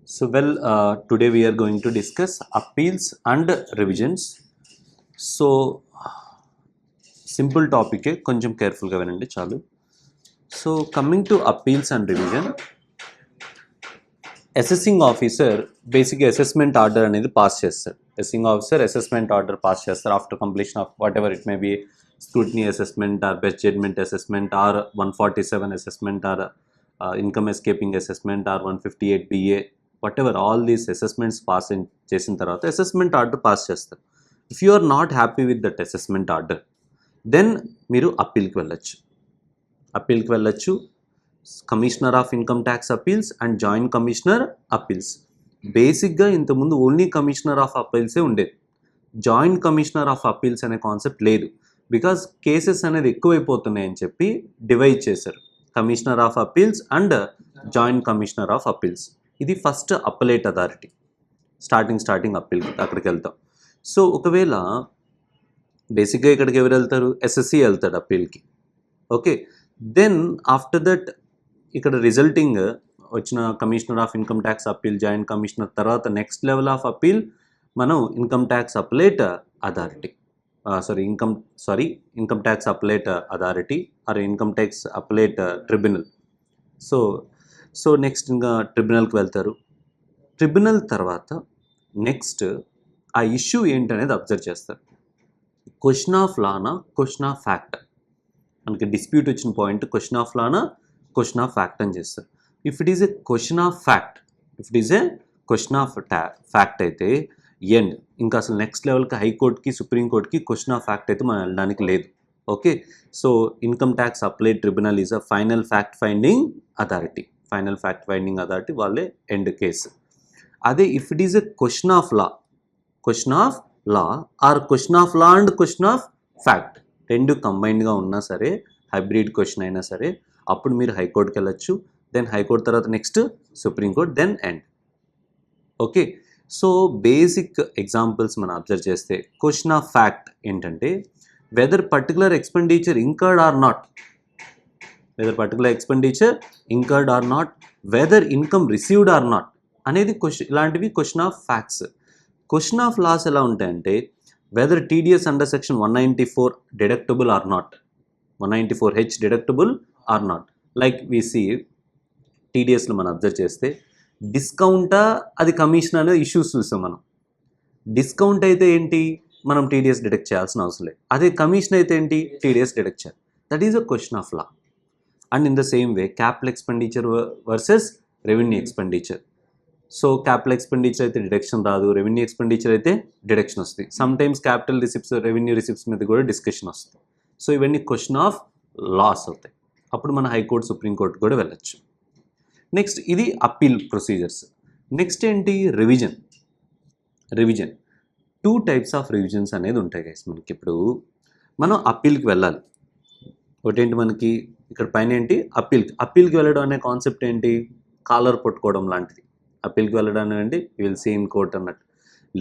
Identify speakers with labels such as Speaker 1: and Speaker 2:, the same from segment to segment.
Speaker 1: Today we are going to discuss appeals and revisions. So, simple topic, కొంచెం careful గా వినండి చాలు. So, coming to appeals and revision, assessing officer basic assessment order అనేది pass చేస్తారు. Assessing officer assessment order pass చేస్తారు after completion of whatever it may be, scrutiny assessment or best judgment assessment or 147 assessment or income escaping assessment or 158 BA, whatever all these assessments pass in చేసిన తర్వాత assessment order pass చేస్తారు. If you are not happy with that assessment order, then మీరు అప్పీల్కి వెళ్ళచ్చు. Commissioner of income tax appeals and joint commissioner appeals. బేసిక్గా ఇంతకుముందు only commissioner of అప్పీల్సే ఉండేది. జాయింట్ కమిషనర్ ఆఫ్ అప్పీల్స్ అనే కాన్సెప్ట్ లేదు. బికాజ్ కేసెస్ అనేది ఎక్కువైపోతున్నాయని చెప్పి డివైడ్ చేశారు. Commissioner of appeals and joint commissioner of appeals. ఇది first appellate authority. Starting appeal అక్కడికి వెళ్తాం. సో ఒకవేళ బేసిక్గా ఇక్కడికి ఎవరు వెళ్తారు? ఎస్ఎస్సి వెళ్తాడు అప్పీల్కి. ఓకే, దెన్ ఆఫ్టర్ దట్ ఇక్కడ రిజల్టింగ్ వచ్చిన commissioner of income tax appeal, joint commissioner తర్వాత నెక్స్ట్ లెవెల్ ఆఫ్ అప్పీల్ మనం income tax appellate authority, income tax appellate authority are income tax appellate tribunal. So next ఇంకా ట్రిబ్యునల్కి వెళ్తారు. Tribunal తర్వాత next ఆ issue ఏంటనేది observe చేస్తారు. Question of లానా, question of fact. మనకి డిస్ప్యూట్ వచ్చిన పాయింట్ క్వశ్చన్ ఆఫ్ లానా, క్వశ్చన్ ఆఫ్ ఫ్యాక్ట్ అని చేస్తారు. If it is a question of fact అయితే ఎండ్ ఇంకా అసలు నెక్స్ట్ లెవెల్కి హైకోర్టుకి సుప్రీంకోర్టుకి క్వశ్చన్ ఆఫ్ ఫ్యాక్ట్ అయితే మనం వెళ్ళడానికి లేదు. Okay, so income tax appellate tribunal is a final fact finding authority. వాళ్ళే ఎండ్ కేసు. అదే if it is a question of law or question of law and question of fact రెండు కంబైన్డ్గా ఉన్నా సరే, హైబ్రిడ్ క్వశ్చన్ అయినా సరే, అప్పుడు మీరు హైకోర్టుకి వెళ్ళచ్చు. దెన్ హైకోర్టు తర్వాత next supreme court, then end. Okay, so basic examples మనం అబ్జర్వ్ చేస్తే క్వశ్చన్ ఆఫ్ ఫ్యాక్ట్ ఏంటంటే whether particular expenditure incurred or not, whether income received or not అనేది ఇలాంటివి question of facts. Question of laws ఎలా ఉంటాయంటే whether TDS under section 194 deductible or not, 194H deductible or not. Like we see టీడీఎస్లో మనం observe చేస్తే డిస్కౌంటా అది commission అనే issues చూసాం మనం. డిస్కౌంట్ అయితే ఏంటి, మనం టీడీఎస్ డిడక్ట్ చేయాల్సిన అవసరం లేదు. అదే కమిషన్ అయితే ఏంటి, టీడీఎస్ డిడక్ట్ చేయాలి. That is a question of law. And in the same way capital expenditure versus revenue expenditure. So capital expenditure అయితే డిడక్షన్ రాదు, రెవెన్యూ ఎక్స్పెండిచర్ అయితే డిడక్షన్ వస్తుంది. Sometimes capital receipts, revenue receipts మీద కూడా discussion వస్తుంది. So ఇవన్నీ question of loss అవుతాయి. అప్పుడు మన హైకోర్టు, సుప్రీంకోర్టు కూడా వెళ్ళచ్చు. నెక్స్ట్ ఇది అప్పీల్ ప్రొసీజర్స్. నెక్స్ట్ ఏంటి, రివిజన్. 2 టైప్స్ ఆఫ్ రివిజన్స్ అనేది ఉంటాయి గైస్. మనకి ఇప్పుడు మనం అప్పీల్కి వెళ్ళాలి. ఒకటేంటి మనకి ఇక్కడ పైన ఏంటి, అప్పీల్కి వెళ్ళడం అనే కాన్సెప్ట్ ఏంటి, కాలర్ పట్టుకోవడం లాంటిది. అప్పీల్కి వెళ్ళడం అంటే you will see in court అన్నట్టు.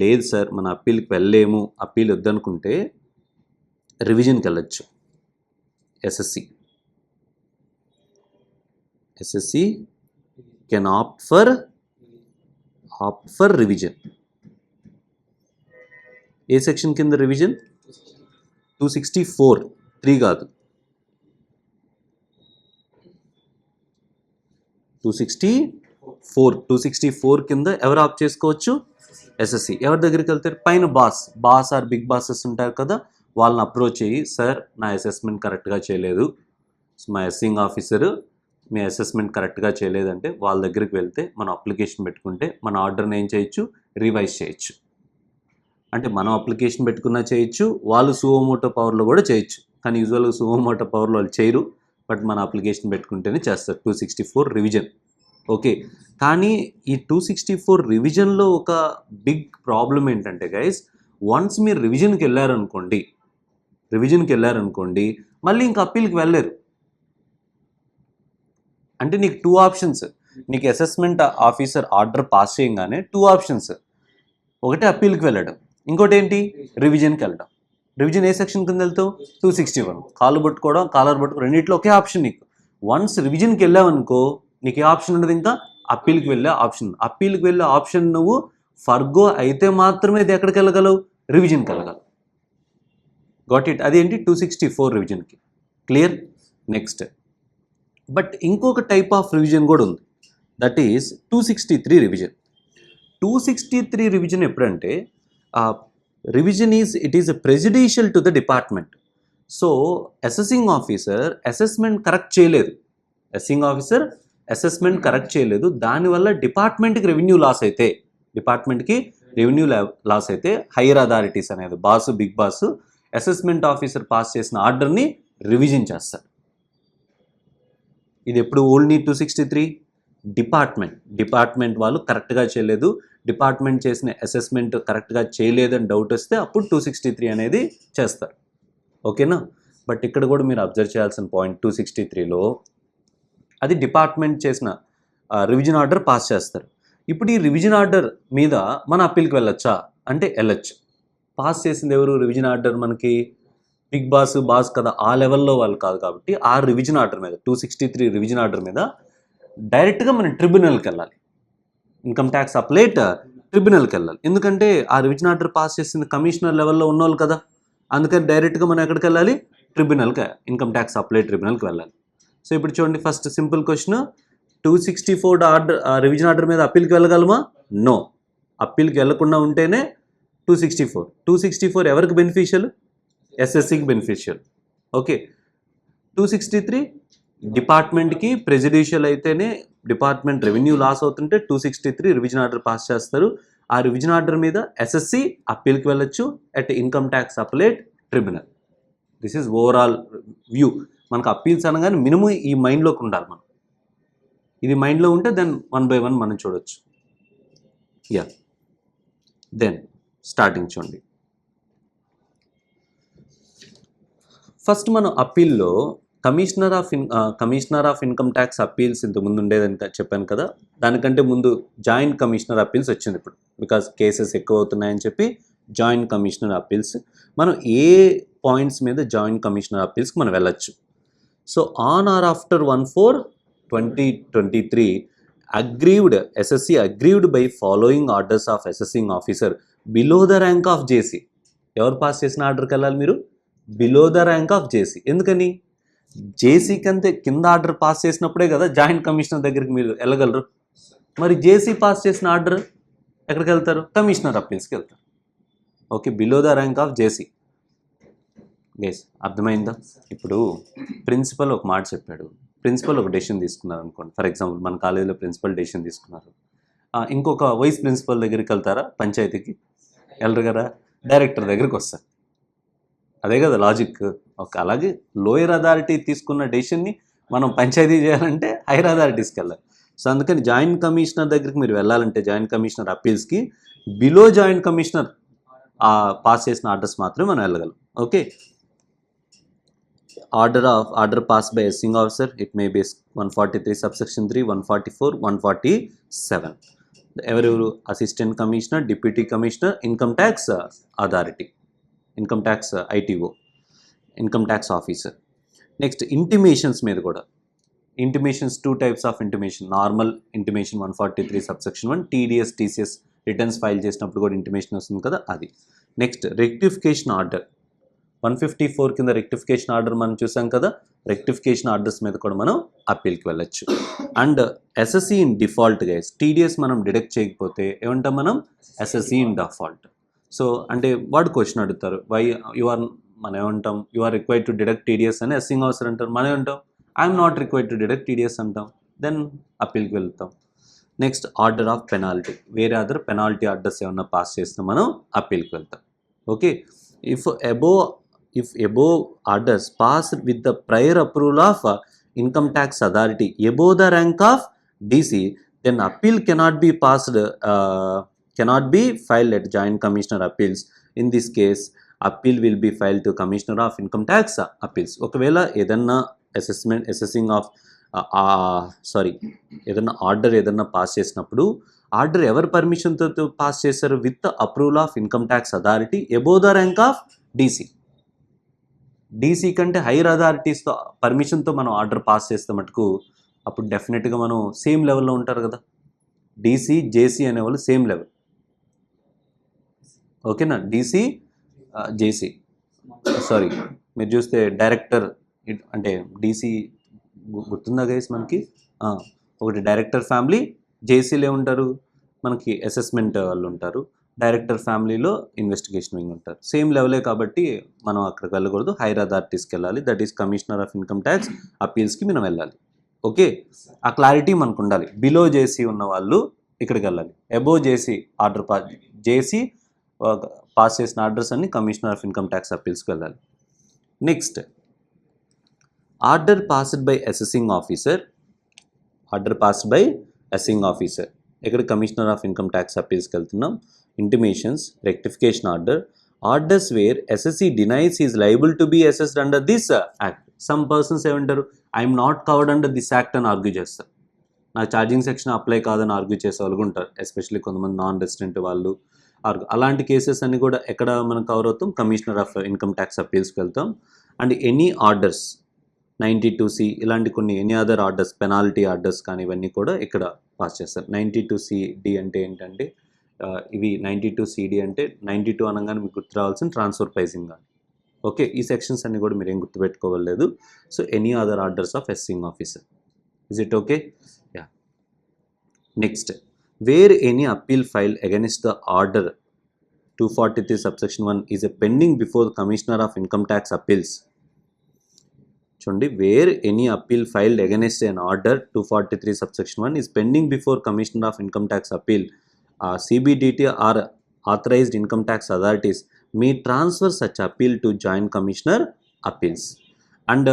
Speaker 1: లేదు సార్ మన అప్పీల్కి వెళ్ళలేము, అప్పీల్ వద్దనుకుంటే రివిజన్కి వెళ్ళచ్చు. SSC can opt for revision. A section కింద రివిజన్? 264, 3 కాదు, 264 కింద ఎవరు ఆప్ట్ చేసుకోవచ్చు? ఎస్ఎస్సి. ఎవరి దగ్గరికి వెళ్తారు? పైన బాస్ ఆర్ బిగ్ బాసెస్ ఉంటారు కదా, వాళ్ళని అప్రోచ్ అయ్యి సార్ నా అసెస్మెంట్ కరెక్ట్గా చేయలేదు, మా అసెసింగ్ ఆఫీసరు మీ అసెస్మెంట్ కరెక్ట్గా చేయలేదంటే వాళ్ళ దగ్గరికి వెళ్తే మనం అప్లికేషన్ పెట్టుకుంటే మన ఆర్డర్ని ఏం చేయొచ్చు, రివైజ్ చేయొచ్చు. అంటే మనం అప్లికేషన్ పెట్టుకున్నా చేయొచ్చు, వాళ్ళు సువోమోటో పవర్లో కూడా చేయొచ్చు. కానీ యూజువల్గా సువోమోటో పవర్లో వాళ్ళు చేయరు, బట్ మన అప్లికేషన్ పెట్టుకుంటేనే చేస్తారు. 264 రివిజన్. ఓకే, కానీ ఈ 264 రివిజన్లో ఒక బిగ్ ప్రాబ్లం ఏంటంటే గైస్, వన్స్ మీరు రివిజన్కి వెళ్ళారనుకోండి మళ్ళీ ఇంకా అప్పీల్కి వెళ్ళలేరు. అంటే నీకు 2 ఆప్షన్స్, నీకు అసెస్మెంట్ ఆఫీసర్ ఆర్డర్ పాస్ చేయగానే 2 ఆప్షన్స్. ఒకటి అప్పీల్కి వెళ్ళడం, ఇంకోటి ఏంటి, రివిజన్కి వెళ్ళడం. రివిజన్ ఏ సెక్షన్ కింద వెళ్తావు? 261. కాలర్ పట్టుకోవడం రెండిట్లో ఒకే ఆప్షన్ నీకు. వన్స్ రివిజన్కి వెళ్ళావనుకో నీకు ఏ ఆప్షన్ ఉండదు, ఇంకా అప్పీల్కి వెళ్ళే ఆప్షన్. అప్పీల్కి వెళ్ళే ఆప్షన్ నువ్వు ఫర్గో అయితే మాత్రమే ఇది ఎక్కడికి వెళ్ళగలవు, రివిజన్కి వెళ్ళగలవు. Got it. అదేంటి 264 రివిజన్కి. క్లియర్. నెక్స్ట్ బట్ ఇంకొక టైప్ ఆఫ్ రివిజన్ కూడా ఉంది, దట్ ఈస్ 263 రివిజన్. 263 రివిజన్ ఎప్పుడంటే revision it is prejudicial to the department. So assessing officer assessment correct చేయలేదు, అసెస్మెంట్ కరెక్ట్ చేయలేదు, దానివల్ల డిపార్ట్మెంట్కి రెవెన్యూ లాస్ అయితే హైయర్ అథారిటీస్ అనేది boss, big boss assessment officer pass చేసిన ఆర్డర్ని రివిజన్ చేస్తారు. ఇది ఎప్పుడు ఓన్లీ 263 డిపార్ట్మెంట్ వాళ్ళు కరెక్ట్గా చేయలేదు, డిపార్ట్మెంట్ చేసిన అసెస్మెంట్ కరెక్ట్గా చేయలేదని డౌట్ వస్తే అప్పుడు 263 అనేది చేస్తారు. ఓకేనా. బట్ ఇక్కడ కూడా మీరు అబ్జర్వ్ చేయాల్సిన పాయింట్ 263లో అది డిపార్ట్మెంట్ చేసిన రివిజన్ ఆర్డర్ పాస్ చేస్తారు. ఇప్పుడు ఈ రివిజన్ ఆర్డర్ మీద మన అప్పీల్కి వెళ్ళొచ్చా అంటే వెళ్ళొచ్చు. పాస్ చేసింది ఎవరు, రివిజన్ ఆర్డర్ మనకి బిగ్ బాస్ కదా, ఆ లెవెల్లో వాళ్ళు కాదు కాబట్టి ఆ రివిజన్ ఆర్డర్ మీద 263 రివిజన్ ఆర్డర్ మీద డైరెక్ట్గా మనం ట్రిబ్యునల్కి వెళ్ళాలి. ఇన్కమ్ ట్యాక్స్ అప్లైట్ ట్రిబ్యునల్కి వెళ్ళాలి. ఎందుకంటే ఆ రివిజన్ ఆర్డర్ పాస్ చేసింది కమిషనర్ లెవెల్లో ఉన్నోళ్ళు కదా, అందుకని డైరెక్ట్గా మనం ఎక్కడికి వెళ్ళాలి, ట్రిబ్యునల్కి, ఇన్కమ్ ట్యాక్స్ అప్లైట్ ట్రిబ్యునల్కి వెళ్ళాలి. సో ఇప్పుడు చూడండి, first simple question, 264 order revision order మీద అప్పీల్కి వెళ్ళగలమా? నో. అప్పీల్కి వెళ్ళకుండా ఉంటేనే 264 ఎవరికి బెనిఫిషియల్? ఎస్ఎస్సికి బెనిఫిషియల్. ఓకే. 263 డిపార్ట్మెంట్కి ప్రెసిడెన్షియల్ అయితేనే డిపార్ట్మెంట్ రెవెన్యూ లాస్ అవుతుంటే 263 రివిజన్ ఆర్డర్ పాస్ చేస్తారు. ఆ రివిజన్ ఆర్డర్ మీద ఎస్ఎస్సి అప్పీల్కి వెళ్ళొచ్చు at income tax appellate tribunal. This is overall view. మనకు అప్పీల్స్ అనగానే మినిమం ఈ మైండ్లోకి ఉండాలి మనం. ఇది మైండ్లో ఉంటే దెన్ 1 by 1 మనం చూడొచ్చు. యా, దెన్ స్టార్టింగ్ చూడండి. ఫస్ట్ మనం అప్పీల్లో commissioner of income tax appeals ఇంతకుముందు ఉండేదని చెప్పాను కదా, దానికంటే ముందు జాయింట్ కమిషనర్ అప్పీల్స్ వచ్చింది ఇప్పుడు, బికాస్ కేసెస్ ఎక్కువ అవుతున్నాయని చెప్పి జాయింట్ కమిషనర్ అప్పీల్స్. మనం ఏ పాయింట్స్ మీద జాయింట్ కమిషనర్ అప్పీల్స్కి మనం వెళ్ళొచ్చు. So on or after 1/4/2023 SSC aggrieved by following orders of assessing officer below the rank of JC. ఎవరు పాస్ చేసిన ఆర్డర్కి వెళ్ళాలి మీరు? బిలో ద ర్యాంక్ ఆఫ్ జేసీ. ఎందుకని? జేసీ కంటే కింద ఆర్డర్ పాస్ చేసినప్పుడే కదా జాయింట్ కమిషనర్ దగ్గరికి మీరు వెళ్ళగలరు. మరి జేసీ పాస్ చేసిన ఆర్డర్ ఎక్కడికి వెళ్తారు? కమిషనర్ అప్పీల్స్కి వెళ్తారు. Okay, below the rank of JC. Guys అర్థమైందా? ఇప్పుడు ప్రిన్సిపల్ ఒక మాట చెప్పాడు, ప్రిన్సిపల్ ఒక డెసిషన్ తీసుకున్నారు అనుకోండి. ఫర్ ఎగ్జాంపుల్ మన కాలేజీలో ప్రిన్సిపల్ డెసిషన్ తీసుకున్నారు, ఇంకొక వైస్ ప్రిన్సిపల్ దగ్గరికి వెళ్తారా? పంచాయతీకి వెళ్ళరు కదా, డైరెక్టర్ దగ్గరికి వస్తారు. అదే కదా లాజిక్. ఓకే, అలాగే లోయర్ అథారిటీ తీసుకున్న డెసిషన్ని మనం పంచాయతీ చేయాలంటే హైయర్ అథారిటీస్కి వెళ్ళాలి. సో అందుకని జాయింట్ కమిషనర్ దగ్గరికి మీరు వెళ్ళాలంటే జాయింట్ కమిషనర్ అప్పీల్స్కి బిలో జాయింట్ కమిషనర్ పాస్ చేసిన ఆర్డర్స్ మాత్రమే మనం వెళ్ళగలం. Okay, order pass by assessing officer, it may be 143 subsection 3, 144, 147. ఎవరెవరు? Assistant commissioner, deputy commissioner, income tax authority, income tax ITO, income tax officer. Next intimations మీద కూడా. Intimations 2 types of intimation. Normal intimation 143 subsection 1, TDS TCS returns file చేసినప్పుడు కూడా intimation వస్తుంది కదా, అది. Next rectification order 154 కింద rectification order మనం చూసాం కదా, రెక్టిఫికేషన్ ఆర్డర్స్ మీద కూడా మనం అప్పీల్కి వెళ్ళొచ్చు. And SSC in default guys, TDS మనం డిడక్ట్ చేయకపోతే ఏమంటాం మనం? SSC in default. సో అంటే వాడు క్వశ్చన్ అడుగుతారు, మనం ఏమంటాం? You are required to deduct TDS అని అసెసింగ్ ఆఫీసర్ అంటారు, మనం ఏమంటాం? I'm not required to deduct TDS అంటాం. దెన్ అప్పీల్కి వెళ్తాం. నెక్స్ట్ ఆర్డర్ ఆఫ్ పెనాల్టీ, వేరే అదర్ పెనాల్టీ ఆర్డర్స్ ఏమన్నా పాస్ చేస్తే మనం అప్పీల్కి వెళ్తాం. Okay, if above orders passed with the prior approval of income tax authority above the rank of DC, then appeal cannot be filed at joint commissioner appeals. In this case, appeal will be filed to commissioner of income tax appeals. ఒకవేళ ఏదన్నా ఏదన్నా order ఏదన్నా pass చేసినప్పుడు order ఎవరి పర్మిషన్తో pass చేశారు? With approval of income tax authority above the rank of DC. DC కంటే hire అథారిటీస్తో పర్మిషన్తో మనం order pass చేస్తే మటుకు అప్పుడు డెఫినెట్గా మనం సేమ్ లెవెల్లో ఉంటారు కదా, డీసీ జేసీ అనేవాళ్ళు సేమ్ లెవెల్. ఓకేనా? డీసీ జేసీ సారీ, మీరు చూస్తే డైరెక్టర్ అంటే డీసీ గుర్తుందా గైస్ మనకి? ఒకటి డైరెక్టర్ ఫ్యామిలీ, జేసీలో ఉంటారు మనకి అసెస్మెంట్ వాళ్ళు ఉంటారు, డైరెక్టర్ ఫ్యామిలీలో ఇన్వెస్టిగేషన్ వింగ్ ఉంటారు. సేమ్ లెవెలే కాబట్టి మనం అక్కడికి వెళ్ళకూడదు, హైయర్ అథారిటీస్కి వెళ్ళాలి. That is commissioner of income tax అపీల్స్కి మనం వెళ్ళాలి. ఓకే, ఆ క్లారిటీ మనకు ఉండాలి. బిలో జేసీ ఉన్న వాళ్ళు ఇక్కడికి వెళ్ళాలి. Above JC order JC pass చేసిన ఆర్డర్స్ అన్ని కమిషనర్ ఆఫ్ ఇన్కమ్ ట్యాక్స్ అపీల్స్కి వెళ్ళాలి. Next, order passed by assessing officer. Order passed by assessing officer, ఇక్కడ కమిషనర్ ఆఫ్ ఇన్కమ్ ట్యాక్స్ అపీల్స్కి వెళ్తున్నాం. Intimations, rectification order, orders where assessee denies is liable to be assessed under this act. Some persons ఏమంటారు, I'm not covered under this act అని argue చేస్తారు. నాకు charging section apply కాదని argue చేసే వాళ్ళు ఉంటారు, ఎస్పెషల్లీ కొంతమంది నాన్ రెసిడెంట్ వాళ్ళు. అలాంటి కేసెస్ అన్ని కూడా ఎక్కడ మనం కవర్ అవుతాం, కమిషనర్ ఆఫ్ ఇన్కమ్ ట్యాక్స్ అపీల్స్కి వెళ్తాం. అండ్ ఎనీ ఆర్డర్స్ 92C ఇలాంటి కొన్ని any other orders, penalty orders కానీ ఇవన్నీ కూడా ఇక్కడ పాస్ చేస్తారు. 92CD అంటే ఏంటంటే ఇవి 92CD అంటే 92 అనగానే మీకు గుర్తు రావాల్సిన ట్రాన్స్ఫర్ ప్రైసింగ్ కానీ. ఓకే, ఈ సెక్షన్స్ అన్ని కూడా మీరు ఏం గుర్తుపెట్టుకోవలేదు. So any other orders of assessing officer. Is it okay? Yeah. Next, where any appeal file against the order 243 subsection 1 is a pending before the Commissioner of Income Tax Appeals. చూడండి, where any appeal filed against an order 243 subsection 1 is pending before Commissioner of Income Tax Appeal, CBDT or authorized income tax authorities may transfer such appeal to Joint Commissioner Appeals, and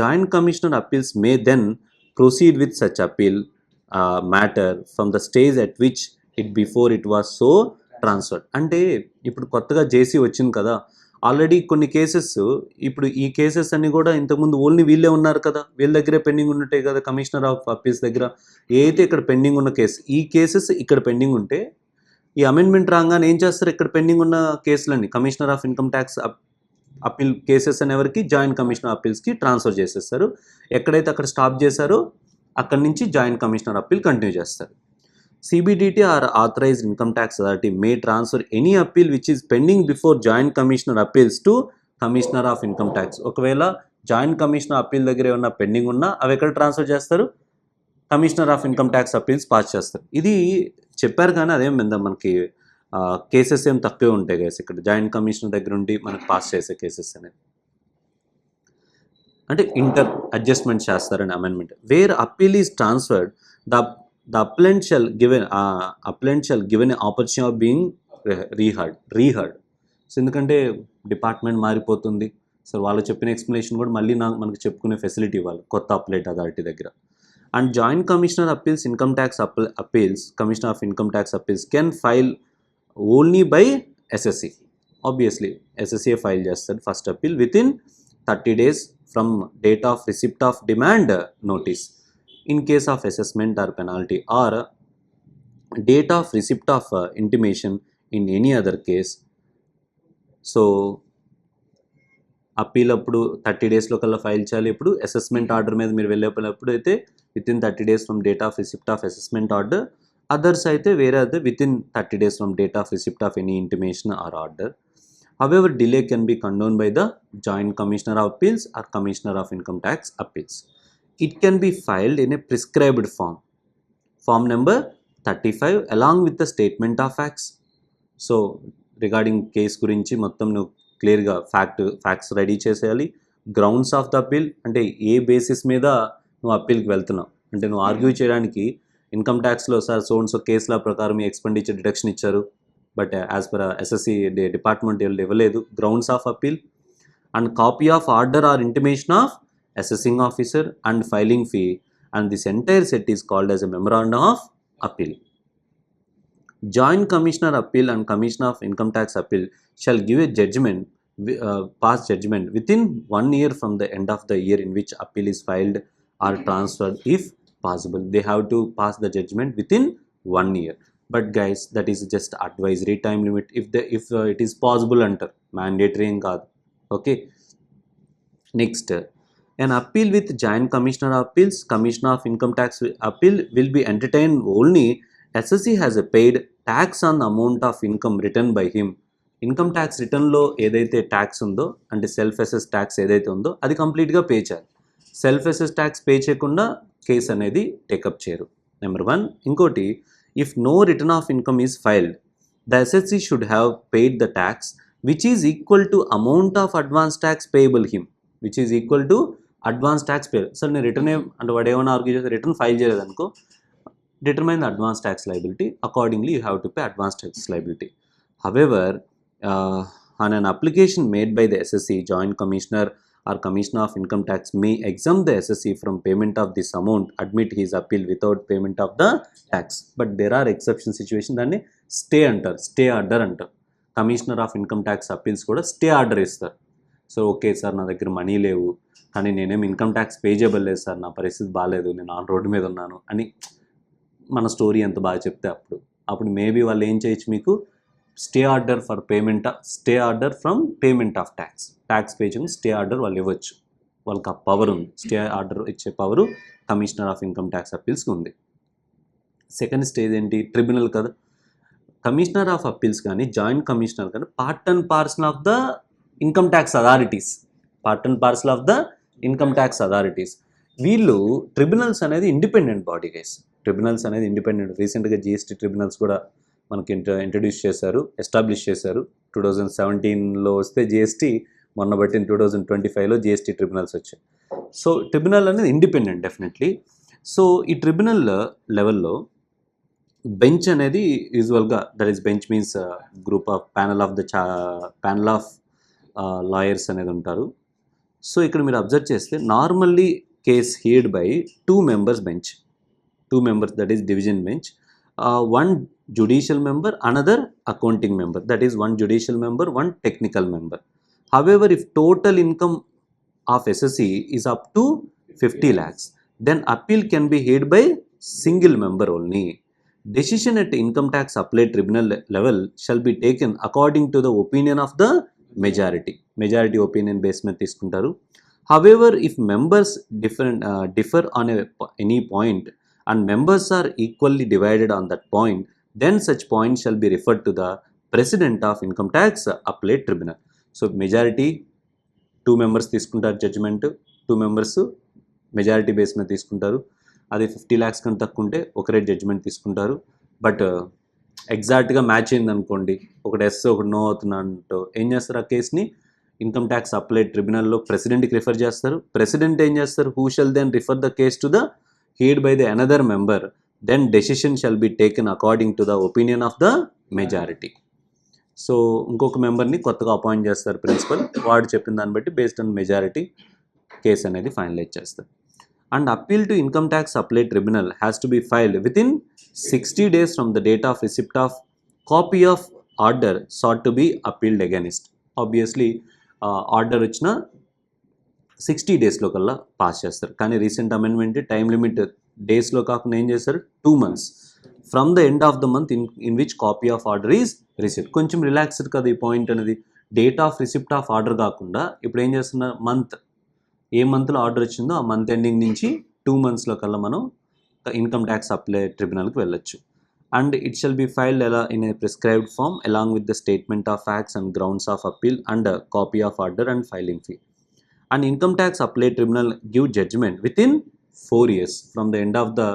Speaker 1: Joint Commissioner Appeals may then proceed with such appeal matter from the stage at which before it was so transfer. అంటే ఇప్పుడు కొత్తగా జేసీ వచ్చింది కదా, already కొన్ని cases, ఇప్పుడు ఈ cases అన్ని కూడా ఇంతకుముందు ఓన్లీ వీళ్ళే ఉన్నారు కదా, వీళ్ళ దగ్గరే పెండింగ్ ఉన్నట్టే కదా కమిషనర్ ఆఫ్ అపీల్స్ దగ్గర. ఏదైతే ఇక్కడ పెండింగ్ ఉన్న కేసు, ఈ కేసెస్ ఇక్కడ పెండింగ్ ఉంటే ఈ అమెండ్మెంట్ రాగానే ఏం చేస్తారు, ఇక్కడ పెండింగ్ ఉన్న కేసులన్నీ commissioner of income tax appeal cases అని ఎవరికి, జాయింట్ కమిషనర్ అపీల్స్కి ట్రాన్స్ఫర్ చేసేస్తారు. ఎక్కడైతే అక్కడ స్టాప్ చేశారో అక్కడి నుంచి జాయింట్ కమిషనర్ అపీల్ కంటిన్యూ చేస్తారు. CBDT or authorized income tax authority may transfer any appeal which is pending before Joint Commissioner Appeals to Commissioner of Income Tax. ఒకవేళ జాయింట్ కమిషనర్ అప్పీల్ దగ్గర ఏమన్నా పెండింగ్ ఉన్నా అవి ఎక్కడ ట్రాన్స్ఫర్ చేస్తారు, commissioner of income tax appeals pass చేస్తారు. ఇది చెప్పారు కానీ అదేం మనకి కేసెస్ ఏం తక్కువే ఉంటాయి గైస్. ఇక్కడ జాయింట్ కమిషనర్ దగ్గర ఉండి మనకు పాస్ చేసే కేసెస్ అనేది అంటే ఇంటర్ అడ్జస్ట్మెంట్ చేస్తారని amendment. Where appeal is transferred, the appellant shall given an opportunity of being reheard. So ఎందుకంటే డిపార్ట్మెంట్ మారిపోతుంది, సో వాళ్ళు చెప్పిన ఎక్స్ప్లెనేషన్ కూడా మళ్ళీ మనకు చెప్పుకునే ఫెసిలిటీ ఇవ్వాలి కొత్త అప్లైట్ అథారిటీ దగ్గర. And joint commissioner appeals income tax appeals commissioner of income tax appeals can file only by assessee. Obviously assessee file చేస్తారు first appeal within 30 days from date of receipt of demand notice. In case of assessment or penalty or date of receipt of intimation in any other case. So appeal అప్పుడు 30 daysలో కల్లా file చేయాలి. ఇప్పుడు assessment order మీద మీరు వెళ్ళేటప్పుడు అయితే within 30 days from date of receipt of assessment order. Others అయితే వేరే అదే within 30 days from date of receipt of any intimation or order. However, delay can be condoned by the Joint Commissioner of Appeals or Commissioner of Income Tax Appeals. It can be filed in a prescribed form number 35 along with the statement of facts. So regarding case గురించి మొత్తం నువ్వు క్లియర్గా facts ready చేసేయాలి. Grounds of the appeal అంటే ఏ basis మీద నువ్వు అప్పీల్కి వెళ్తున్నావు, అంటే నువ్వు ఆర్గ్యూ చేయడానికి ఇన్కమ్ ట్యాక్స్లో సార్ సో కేసుల ప్రకారం మీ ఎక్స్పెండిచర్ డిడక్షన్ ఇచ్చారు, but as per assessee department ఇవ్వలేదు. Grounds of appeal and copy of order or intimation of assessing officer and filing fee, and this entire set is called as a memorandum of appeal. Joint Commissioner Appeal and Commissioner of Income Tax Appeal shall give a judgment, pass judgment within 1 year from the end of the year in which appeal is filed or transferred if possible. They have to pass the judgment within 1 year. But guys, that is just advisory time limit. If it is possible under mandatory em kaadu. Okay. Next, an appeal with Joint Commissioner of Appeals, Commissioner of Income Tax Appeal will be entertained only assessee has a paid tax on the amount of income return by him. Income tax రిటర్న్లో ఏదైతే tax ఉందో అంటే self assess tax ఏదైతే ఉందో అది కంప్లీట్గా pay చేయాలి. Self assess tax pay చేయకుండా కేసు అనేది టేకప్ చేయరు. నెంబర్ 1. ఇంకోటి, if no return of income is filed, the assessee should have paid the tax which is equal to amount of advance tax payable him, which is equal to advance tax pay. Sir నేను return అంటే వాడు ఏమైనా argue చేస్తే return file చేయలేదనుకో, determine the advance tax liability. Accordingly, you have to pay advance tax liability. However, on an application made by the SSC, Joint Commissioner or Commissioner of Income Tax may exempt the SSC from payment of this amount, admit his appeal without payment of the tax. But there are exception situations. దాన్ని stay అంటారు, stay order అంటారు. Commissioner of income tax appeals కూడా stay order ఇస్తారు. So okay sir, నా దగ్గర money లేవు, కానీ నేనేం ఇన్కమ్ ట్యాక్స్ పే చేయలేదు సార్, నా పరిస్థితి బాగాలేదు, నేను ఆన్ రోడ్డు మీద ఉన్నాను అని మన స్టోరీ ఎంత బాగా చెప్తే అప్పుడు మేబీ వాళ్ళు ఏం చేయొచ్చు, మీకు stay order for payment, stay order from payment of tax pay చేయడం స్టే ఆర్డర్ వాళ్ళు ఇవ్వచ్చు. వాళ్ళకి ఆ పవర్ ఉంది, స్టే ఆర్డర్ ఇచ్చే power commissioner of income tax అప్పీల్స్కి ఉంది. సెకండ్ స్టేజ్ ఏంటి, ట్రిబ్యునల్ కదా. కమిషనర్ ఆఫ్ అప్పీల్స్ కానీ జాయింట్ కమిషనర్ కానీ part and parcel of the income tax authorities, part and parcel of the income tax authorities. వీళ్ళు tribunals అనేది independent body guys. Tribunals అనేది independent. రీసెంట్గా జిఎస్టీ ట్రిబ్యునల్స్ కూడా మనకి ఇంట్రడ్యూస్ చేశారు, ఎస్టాబ్లిష్ చేశారు. 2017లో వస్తే జిఎస్టీ, మొన్న బట్టిన 2025లో జిఎస్టీ ట్రిబ్యునల్స్ వచ్చాయి. సో ట్రిబ్యునల్ అనేది ఇండిపెండెంట్ డెఫినెట్లీ. సో ఈ ట్రిబ్యునల్ లెవెల్లో బెంచ్ అనేది యూజువల్గా, that is bench means group of panel of lawyers అనేది ఉంటారు. సో ఇక్కడ మీరు అబ్జర్వ్ చేస్తే normally case heard by 2 members bench, 2 members, that is division bench, 1 judicial member, another accounting member, that is 1 judicial member, 1 technical member. However, if total income of SSC is up to 50 lakhs, then appeal can be heard by single member only. Decision at income tax appellate tribunal level shall be taken according to the opinion of the majority opinion base మీద తీసుకుంటారు. However, if members differ on any point and members are equally divided on that point, then such point shall be referred to the President of Income Tax Appellate Tribunal. So majority 2 members తీసుకుంటారు judgement, 2 members majority base మీద తీసుకుంటారు. అది 50 lakhs కన్నా తక్కువ ఉంటే ఒకరే judgement తీసుకుంటారు. But ఎగ్జాక్ట్గా మ్యాచ్ అయింది అనుకోండి, ఒకటి ఎస్ ఒకటి నో అవుతున్నట్టు ఏం చేస్తారు, ఆ కేసుని ఇన్కమ్ ట్యాక్స్ అప్లైట్ ట్రిబ్యునల్లో ప్రెసిడెంట్కి రిఫర్ చేస్తారు. ప్రెసిడెంట్ ఏం చేస్తారు, who shall then refer the case to the heard by the another member, then decision shall be taken according to the opinion of the majority. So ఇంకొక మెంబర్ని కొత్తగా appoint చేస్తారు principal, వాడు చెప్పిన దాన్ని బట్టి బేస్డ్ ఆన్ మెజారిటీ కేసు అనేది finalize చేస్తారు. And appeal to income tax appellate tribunal has to be filed within 60 days from the date of receipt of copy of order sought to be appealed against. Obviously order వచ్చిన 60 daysలో కల్లా pass చేస్తారు. కానీ recent amendment time limit డేస్లో కాకుండా ఏం చేస్తారు, 2 months from the end of the month in which copy of order is receipt. కొంచెం relaxed కదా ఈ పాయింట్ అనేది. Date of receipt of order కాకుండా ఇప్పుడు ఏం చేస్తున్నారు, మంత్, ఏ మంత్లో ఆర్డర్ వచ్చిందో ఆ మంత్ ఎండింగ్ నుంచి 2 monthsలో కల్లా మనం ఇన్కమ్ ట్యాక్స్ అప్లైట్ ట్రిబ్యునల్కి వెళ్ళొచ్చు. And it shall be filed in a prescribed form along with the statement of facts and grounds of appeal and a copy of order and filing fee. And income tax appellate tribunal give judgment within 4 years from the end of the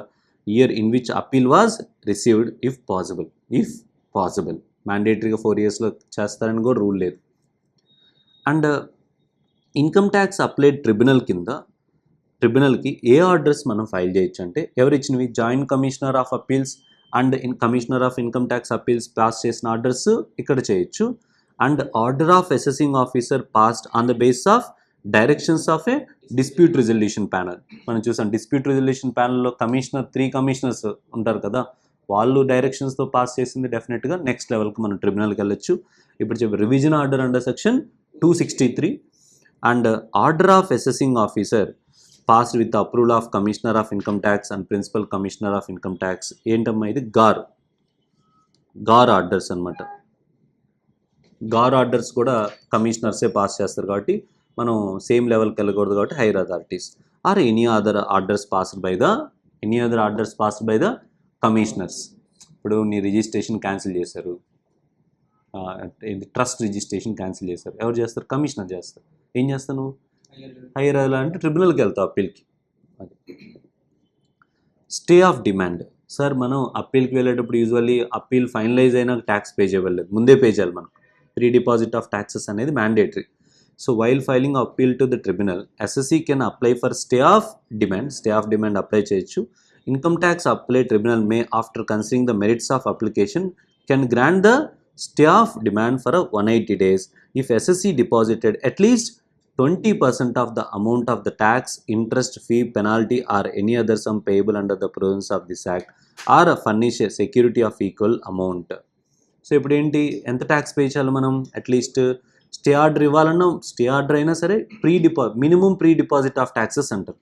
Speaker 1: year in which appeal was received if possible. Mandatory 4 years lo chestarani kuda rule లేదు. And income tax appellate tribunal కింద ట్రిబ్యునల్కి ఏ orders మనం file చేయొచ్చు అంటే, ఎవరు ఇచ్చినవి, joint commissioner of appeals and commissioner of income tax appeals pass చేసిన orders ఇక్కడ చేయొచ్చు. And order of assessing officer passed on the base of directions of A dispute resolution panel. మనం చూసాం డిస్ప్యూట్ రిజల్యూషన్ ప్యానల్లో 3 commissioners ఉంటారు కదా, వాళ్ళు డైరెక్షన్స్తో pass చేసింది డెఫినెట్గా నెక్స్ట్ లెవెల్కి మనం ట్రిబ్యునల్కి వెళ్ళొచ్చు. ఇప్పుడు చెప్పి revision order under section 263 and order of assessing officer passed with the approval of Commissioner of Income Tax and Principal Commissioner of Income Tax. ఏంటమ్మా ఇది, గార్ ఆర్డర్స్ అనమాట. గార్ ఆర్డర్స్ కూడా కమిషనర్సే పాస్ చేస్తారు కాబట్టి మనం సేమ్ లెవెల్కి వెళ్ళకూడదు కాబట్టి higher authorities are any other orders passed by the commissioners. ఇప్పుడు నీ రిజిస్ట్రేషన్ క్యాన్సిల్ చేశారు, ట్రస్ట్ రిజిస్ట్రేషన్ క్యాన్సిల్ చేశారు, ఎవరు చేస్తారు? కమిషనర్ చేస్తారు. ఏం చేస్తావు నువ్వు? హైయర్ అంటే ట్రిబ్యునల్కి వెళ్తావు అప్పీల్కి. అది స్టే ఆఫ్ డిమాండ్. సార్ మనం అప్పీల్కి వెళ్ళేటప్పుడు యూజువల్లీ అప్పీల్ ఫైనలైజ్ అయినా ట్యాక్స్ పే చేయలేదు, ముందే పే చేయాలి మనం. ప్రీ డిపాజిట్ ఆఫ్ ట్యాక్సెస్ అనేది mandatory. So while filing appeal to the tribunal, assessee can apply for stay of demand. Stay of demand apply చేయొచ్చు. Income tax appellate tribunal may, after considering the merits of application, can grant the stay of demand for 180 days if SSC deposited at least 20% of the amount of the tax, interest, fee, penalty or any other sum payable under the provisions of this act or furnish a security of equal amount. సో ఇప్పుడు ఏంటి, ఎంత tax pay చేయాలి మనం? At least stay order ఇవ్వాలన్నా, stay order అయినా సరే minimum pre deposit of taxes అంటారు.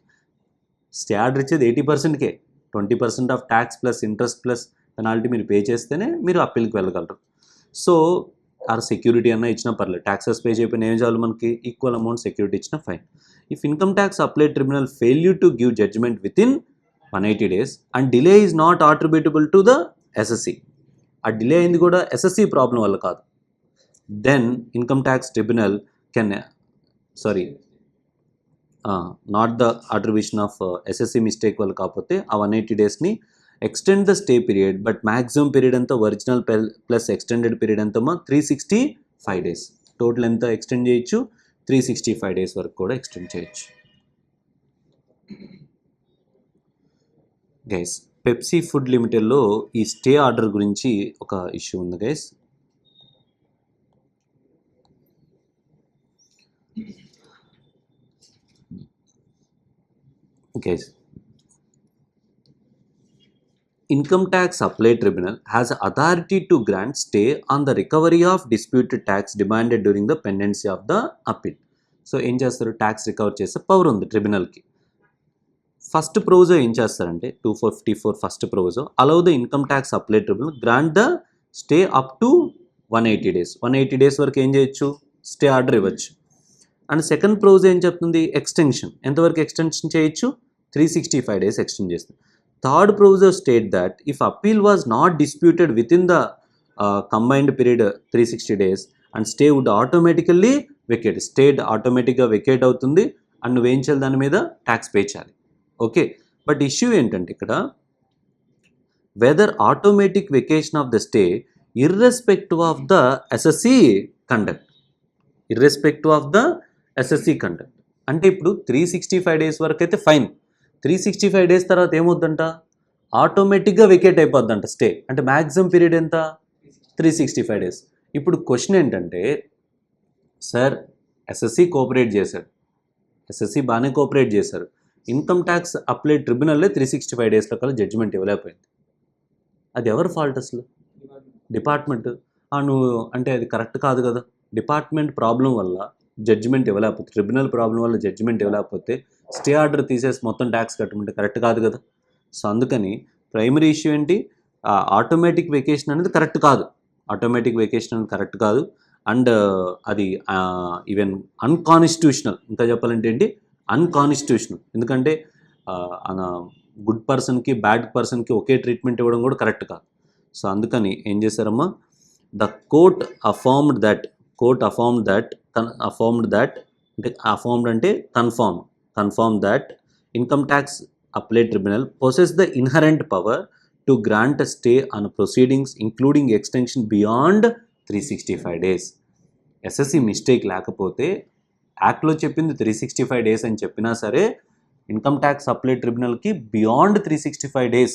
Speaker 1: స్టే ఆర్డర్ ఇచ్చేది 80%కే, 20% of tax plus interest plus penalty మీరు పే చేస్తేనే మీరు అప్పీల్కి వెళ్ళగలరు. సో ఆర్ సెక్యూరిటీ అన్న ఇచ్చినా పర్లేదు, ట్యాక్సెస్ పే చేయకపోయినా ఏం చేయాలి మనకి? ఈక్వల్ అమౌంట్ సెక్యూరిటీ ఇచ్చిన fine. If income tax appellate tribunal failure to give judgment with in 180 days and delay is not attributable to the assessee, ఆ డిలే అయింది కూడా ఎస్ఎస్సి ప్రాబ్లం వల్ల కాదు, then income tax tribunal can not the attribution of assessee mistake వల్ల కాకపోతే ఆ 180 daysని extend the stay period, but maximum period అంతా ఒరిజినల్ ప్లస్ ఎక్స్టెండెడ్ పీరియడ్ ఎంతమ్మా? 365 days. టోటల్ ఎంత ఎక్స్టెండ్ చేయొచ్చు? 365 days వరకు కూడా ఎక్స్టెండ్ చేయొచ్చు. గైస్, పెప్సీ ఫుడ్ లిమిటెడ్లో ఈ స్టే ఆర్డర్ గురించి ఒక ఇష్యూ ఉంది guys. Guys, Income Tax Appellate Tribunal has authority to grant stay on the recovery of disputed tax demanded during the pendency of the appeal. So ఏం చేస్తారు? Tax recover చేసే power ఉంది ట్రిబ్యునల్కి. First proviso ఏం చేస్తారంటే 254 first proviso allow the income tax appellate tribunal grant the stay up to 180 days. 180 days వరకు ఏం చేయొచ్చు? Stay order ఇవ్వచ్చు. అండ్ సెకండ్ ప్రొవిజో ఏం చెప్తుంది? ఎక్స్టెన్షన్. ఎంతవరకు ఎక్స్టెన్షన్ చేయొచ్చు? 365 days ఎక్స్టెండ్ చేస్తుంది. Third proviso state that if appeal was not disputed within the combined period 360 days and stay would automatically vacate. Stayed automatically vacate అవుతుంది and నువ్వేం చేయాలి? దాని మీద ట్యాక్స్ పే చేయాలి. ఓకే, బట్ ఇష్యూ ఏంటంటే ఇక్కడ whether automatic vacation of the stay irrespective of the SSC conduct. Irrespective of the SSC conduct అంటే ఇప్పుడు 365 days వరకు అయితే ఫైన్, 365 days తర్వాత ఏమవుద్దంట? ఆటోమేటిక్గా వెకేట్ అయిపోద్దంట స్టే. అంటే మ్యాక్సిమం పీరియడ్ ఎంత? 365 days. ఇప్పుడు క్వశ్చన్ ఏంటంటే, సార్ ఎస్ఎస్సి కోఆపరేట్ చేశాడు, ఎస్ఎస్సి బాగానే కోఆపరేట్ చేశారు, ఇన్కమ్ ట్యాక్స్ అప్లై ట్రిబ్యునల్లే 365 daysలో కల్లా జడ్జిమెంట్ ఇవ్వలేకపోయింది. అది ఎవరు ఫాల్ట్ అసలు? డిపార్ట్మెంట్. నువ్వు అంటే అది కరెక్ట్ కాదు కదా. డిపార్ట్మెంట్ ప్రాబ్లం వల్ల జడ్జిమెంట్ ఇవ్వలేకపోతే, ట్రిబ్యునల్ ప్రాబ్లం వల్ల జడ్జిమెంట్ ఇవ్వలేకపోతే స్టే ఆర్డర్ తీసేసి మొత్తం ట్యాక్స్ కట్టమంటే కరెక్ట్ కాదు కదా. సో అందుకని ప్రైమరీ ఇష్యూ ఏంటి? ఆటోమేటిక్ వెకేషన్ అనేది కరెక్ట్ కాదు. ఆటోమేటిక్ వెకేషన్ అనేది కరెక్ట్ కాదు. అండ్ అది ఈవెన్ అన్కాన్స్టిట్యూషనల్. ఇంకా చెప్పాలంటే ఏంటి? అన్కాన్స్టిట్యూషనల్. ఎందుకంటే గుడ్ పర్సన్కి బ్యాడ్ పర్సన్కి ఒకే ట్రీట్మెంట్ ఇవ్వడం కూడా కరెక్ట్ కాదు. సో అందుకని ఏం చేశారమ్మా? ద కోర్ట్ అఫర్మ్డ్ దట్ అంటే అఫర్మ్డ్ అంటే confirm that income tax appellate tribunal possess the inherent power to grant a stay on proceedings including extension beyond 365 days. Assessee mistake లేకపోతే యాక్ట్లో చెప్పింది 365 days అని చెప్పినా సరే ఇన్కమ్ ట్యాక్స్ అప్లైట్ ట్రిబ్యునల్కి బియాండ్ 365 days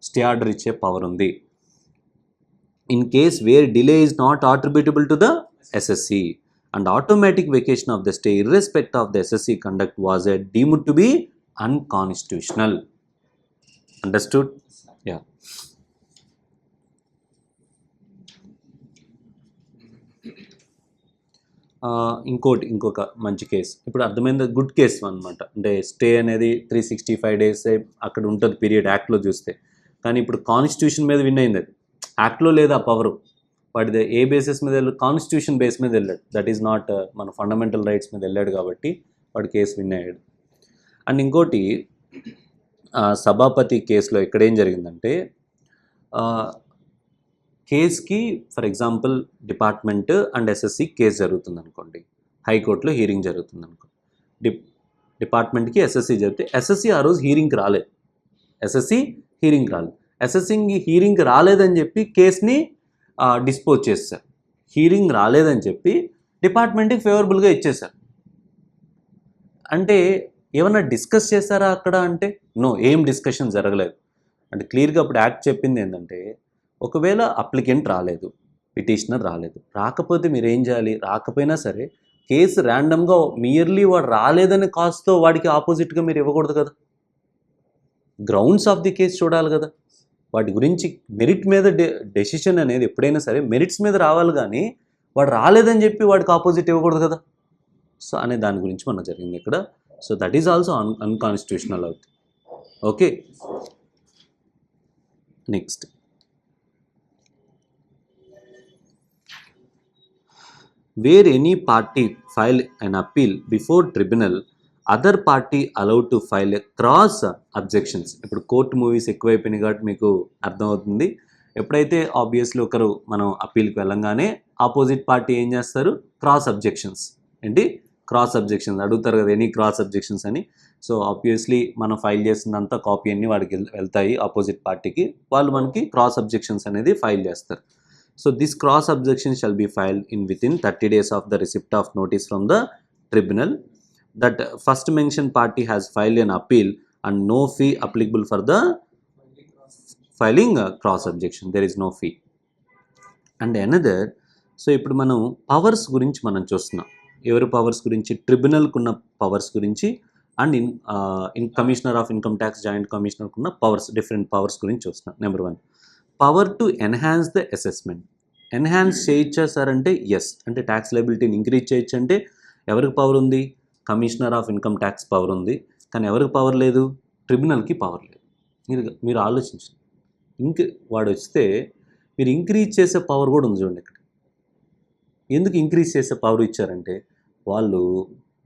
Speaker 1: స్టే ఆర్డర్ ఇచ్చే పవర్ ఉంది. In case where delay is not attributable to the assessee and automatic vacation of the stay irrespective of the SSC conduct was deemed to be unconstitutional. Understood? Yeah. ఇంకొక మంచి case ఇప్పుడు అర్థమైంది. Good case అనమాట. అంటే stay అనేది 365 days అక్కడ ఉంటుంది period యాక్ట్లో చూస్తే. కానీ ఇప్పుడు కాన్స్టిట్యూషన్ మీద విన్ అయింది. అది యాక్ట్లో లేదు ఆ పవరు. వాడిది ఏ బేసిస్ మీద వెళ్ళాడు? కాన్స్టిట్యూషన్ బేస్ మీద వెళ్ళాడు. దట్ ఈజ్ నాట్ మన ఫండమెంటల్ రైట్స్ మీద వెళ్ళాడు కాబట్టి వాడు కేసు విన్ అయ్యాడు. అండ్ ఇంకోటి సభాపతి కేసులో ఇక్కడ ఏం జరిగిందంటే కేస్కి for example department and assessee case జరుగుతుంది అనుకోండి, హైకోర్టులో హీరింగ్ జరుగుతుంది అనుకోండి, డిపార్ట్మెంట్కి ఎస్ఎస్సి జరిగితే ఎస్ఎస్సి ఆ రోజు హీరింగ్కి రాలేదు, ఎస్ఎస్సి హీరింగ్కి రాలేదని చెప్పి కేసుని డిస్పోజ్ చేస్తారు. హీరింగ్ రాలేదని చెప్పి డిపార్ట్మెంట్కి ఫేవరబుల్గా ఇచ్చేశారు. అంటే ఏమన్నా డిస్కస్ చేశారా అక్కడ అంటే నో, ఏం డిస్కషన్ జరగలేదు. అంటే క్లియర్గా అప్పుడు యాక్ట్ చెప్పింది ఏంటంటే, ఒకవేళ అప్లికెంట్ రాలేదు, పిటిషనర్ రాలేదు, రాకపోతే మీరు ఏం చేయాలి, రాకపోయినా సరే కేసు ర్యాండమ్గా మియర్లీ వాడు రాలేదని కాస్తో వాడికి ఆపోజిట్గా మీరు ఇవ్వకూడదు కదా, గ్రౌండ్స్ ఆఫ్ ది కేసు చూడాలి కదా, వాటి గురించి మెరిట్ మీద డెసిషన్ అనేది ఎప్పుడైనా సరే మెరిట్స్ మీద రావాలి, కానీ వాడు రాలేదని చెప్పి వాడికి ఆపోజిట్ ఇవ్వకూడదు కదా. సో అనే దాని గురించి మనకు జరిగింది ఇక్కడ. So that is also unconstitutional అవుతుంది. Okay, next where any party file an appeal before tribunal, other party allowed to file a cross objections. ఇప్పుడు కోర్టు మూవీస్ ఎక్కువైపోయినాయి కాబట్టి మీకు అర్థమవుతుంది. ఎప్పుడైతే ఆబ్వియస్లీ ఒకరు మనం అప్పీల్కి వెళ్ళంగానే ఆపోజిట్ పార్టీ ఏం చేస్తారు, క్రాస్ అబ్జెక్షన్స్. ఏంటి క్రాస్ అబ్జెక్షన్స్ అడుగుతారు కదా, ఎనీ క్రాస్ అబ్జెక్షన్స్ అని. సో ఆబ్వియస్లీ మనం ఫైల్ చేసినంత కాపీ అన్ని వాడికి వెళ్తాయి ఆపోజిట్ పార్టీకి, వాళ్ళు మనకి క్రాస్ అబ్జెక్షన్స్ అనేది ఫైల్ చేస్తారు. So this cross objection shall be filed within 30 days of the receipt of notice from the tribunal that first mentioned party has filed an appeal and no fee applicable for the filing cross objection. There is no fee. And another, so ఇప్పుడు మనం powers గురించి మనం చూస్తున్నాం. ఎవరి powers గురించి, ట్రిబ్యునల్కు ఉన్న powers గురించి and commissioner of income tax, joint కమిషనర్కు ఉన్న పవర్స్, డిఫరెంట్ పవర్స్ గురించి చూస్తున్నాం. Number 1, power to enhance the assessment. Enhance చేయొచ్చా సార్ అంటే ఎస్. అంటే ట్యాక్స్ లయబిలిటీని ఇంక్రీజ్ చేయొచ్చు అంటే ఎవరికి పవర్ ఉంది, commissioner of income tax power ఉంది. కానీ ఎవరికి పవర్ లేదు, ట్రిబ్యునల్కి పవర్ లేదు. మీరు ఆలోచించండి, వాడు వస్తే మీరు ఇంక్రీజ్ చేసే పవర్ కూడా ఉంది చూడండి ఇక్కడ. ఎందుకు ఇంక్రీజ్ చేసే పవర్ ఇచ్చారంటే, వాళ్ళు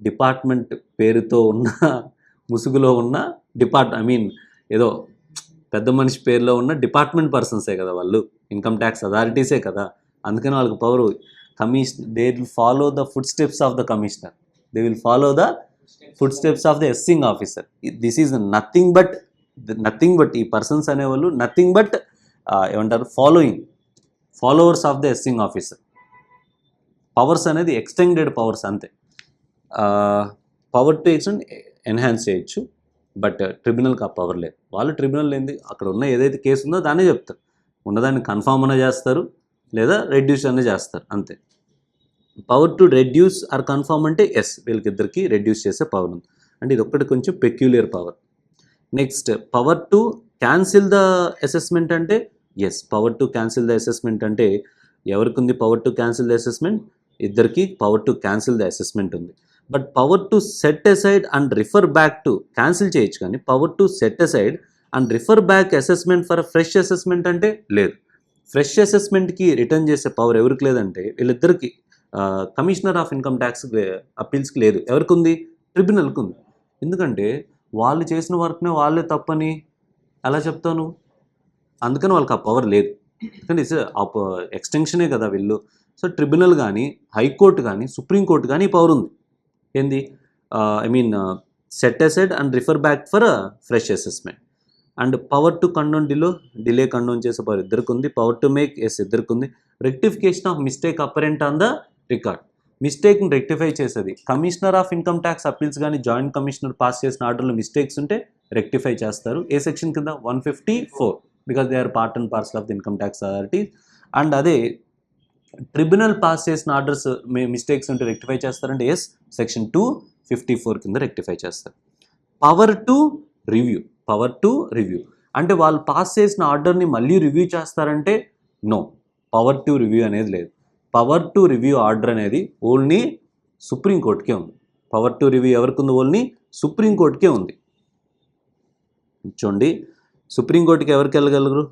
Speaker 1: డిపార్ట్మెంట్ పేరుతో ఉన్న, ముసుగులో ఉన్న ఏదో పెద్ద మనిషి పేరులో ఉన్న డిపార్ట్మెంట్ పర్సన్సే కదా వాళ్ళు, ఇన్కమ్ ట్యాక్స్ అథారిటీసే కదా. అందుకని వాళ్ళకి power. They will follow the footsteps of the commissioner, they will follow the footsteps of the assessing officer. This is nothing but ఈ పర్సన్స్ అనేవాళ్ళు నథింగ్ బట్ ఏమంటారు, followers of the assessing officer. Powers అనేది extended powers అంతే. Power to extend enhance చేయొచ్చు, but ట్రిబ్యునల్కి ఆ power లేదు. వాళ్ళు ట్రిబ్యునల్ ఏంది, అక్కడ ఉన్న ఏదైతే కేసు ఉందో దాన్నే చెప్తారు, ఉన్నదాన్ని కన్ఫామ్ అనే చేస్తారు లేదా రెడ్యూస్ అనే చేస్తారు అంతే. Power to reduce or confirm అంటే ఎస్, వీళ్ళకిద్దరికి రెడ్యూస్ చేసే పవర్ ఉంది. అంటే ఇది ఒక్కటి కొంచెం peculiar power. Next, power to cancel the assessment అంటే yes. Power to cancel the assessment అంటే ఎవరికి ఉంది power to cancel the assessment, ఇద్దరికి power to cancel the assessment ఉంది. But power to set aside and refer back to, cancel చేయొచ్చు కానీ power to set aside and refer back assessment for fresh assessment అంటే లేదు. Fresh అసెస్మెంట్కి return చేసే power ఎవరికి లేదంటే వీళ్ళిద్దరికి, కమిషనర్ ఆఫ్ ఇన్కమ్ ట్యాక్స్ అప్పీల్స్కి లేదు. ఎవరికి ఉంది, ట్రిబ్యునల్కి ఉంది. ఎందుకంటే వాళ్ళు చేసిన వర్క్నే వాళ్ళే తప్పని ఎలా చెప్తాను, అందుకని వాళ్ళకి ఆ పవర్ లేదు. ఎందుకంటే ఎక్స్టెన్షనే కదా వీళ్ళు. సో ట్రిబ్యునల్ కానీ, హైకోర్టు కానీ, సుప్రీంకోర్టు కానీ ఈ పవర్ ఉంది. ఏంది, set aside and refer back for fresh assessment. And power to condone delay condone చేసే పవర్ ఇద్దరికి ఉంది. పవర్ టు మేక్ ఎస్ ఇద్దరికి ఉంది. Rectification of mistake apparent on the record, మిస్టేక్ని రెక్టిఫై చేసేది commissioner of income tax appeals కానీ joint commissioner pass చేసిన ఆర్డర్లో మిస్టేక్స్ ఉంటే రెక్టిఫై చేస్తారు. ఏ సెక్షన్ కింద, 154, because they are part and parcel of the income tax authority. And అదే tribunal pass చేసిన ఆర్డర్స్ మిస్టేక్స్ ఉంటే రెక్టిఫై చేస్తారంటే ఎస్, సెక్షన్ 254 కింద రెక్టిఫై చేస్తారు. పవర్ టు రివ్యూ అంటే వాళ్ళు పాస్ చేసిన ఆర్డర్ని మళ్ళీ రివ్యూ చేస్తారంటే నో, పవర్ టు రివ్యూ అనేది లేదు. పవర్ టు రివ్యూ ఆర్డర్ అనేది ఓన్లీ సుప్రీంకోర్టుకే ఉంది. పవర్ టు రివ్యూ ఎవరికి ఉంది, ఓన్లీ సుప్రీంకోర్టుకే ఉంది. చూడండి, సుప్రీంకోర్టుకి ఎవరికి వెళ్ళగలరు,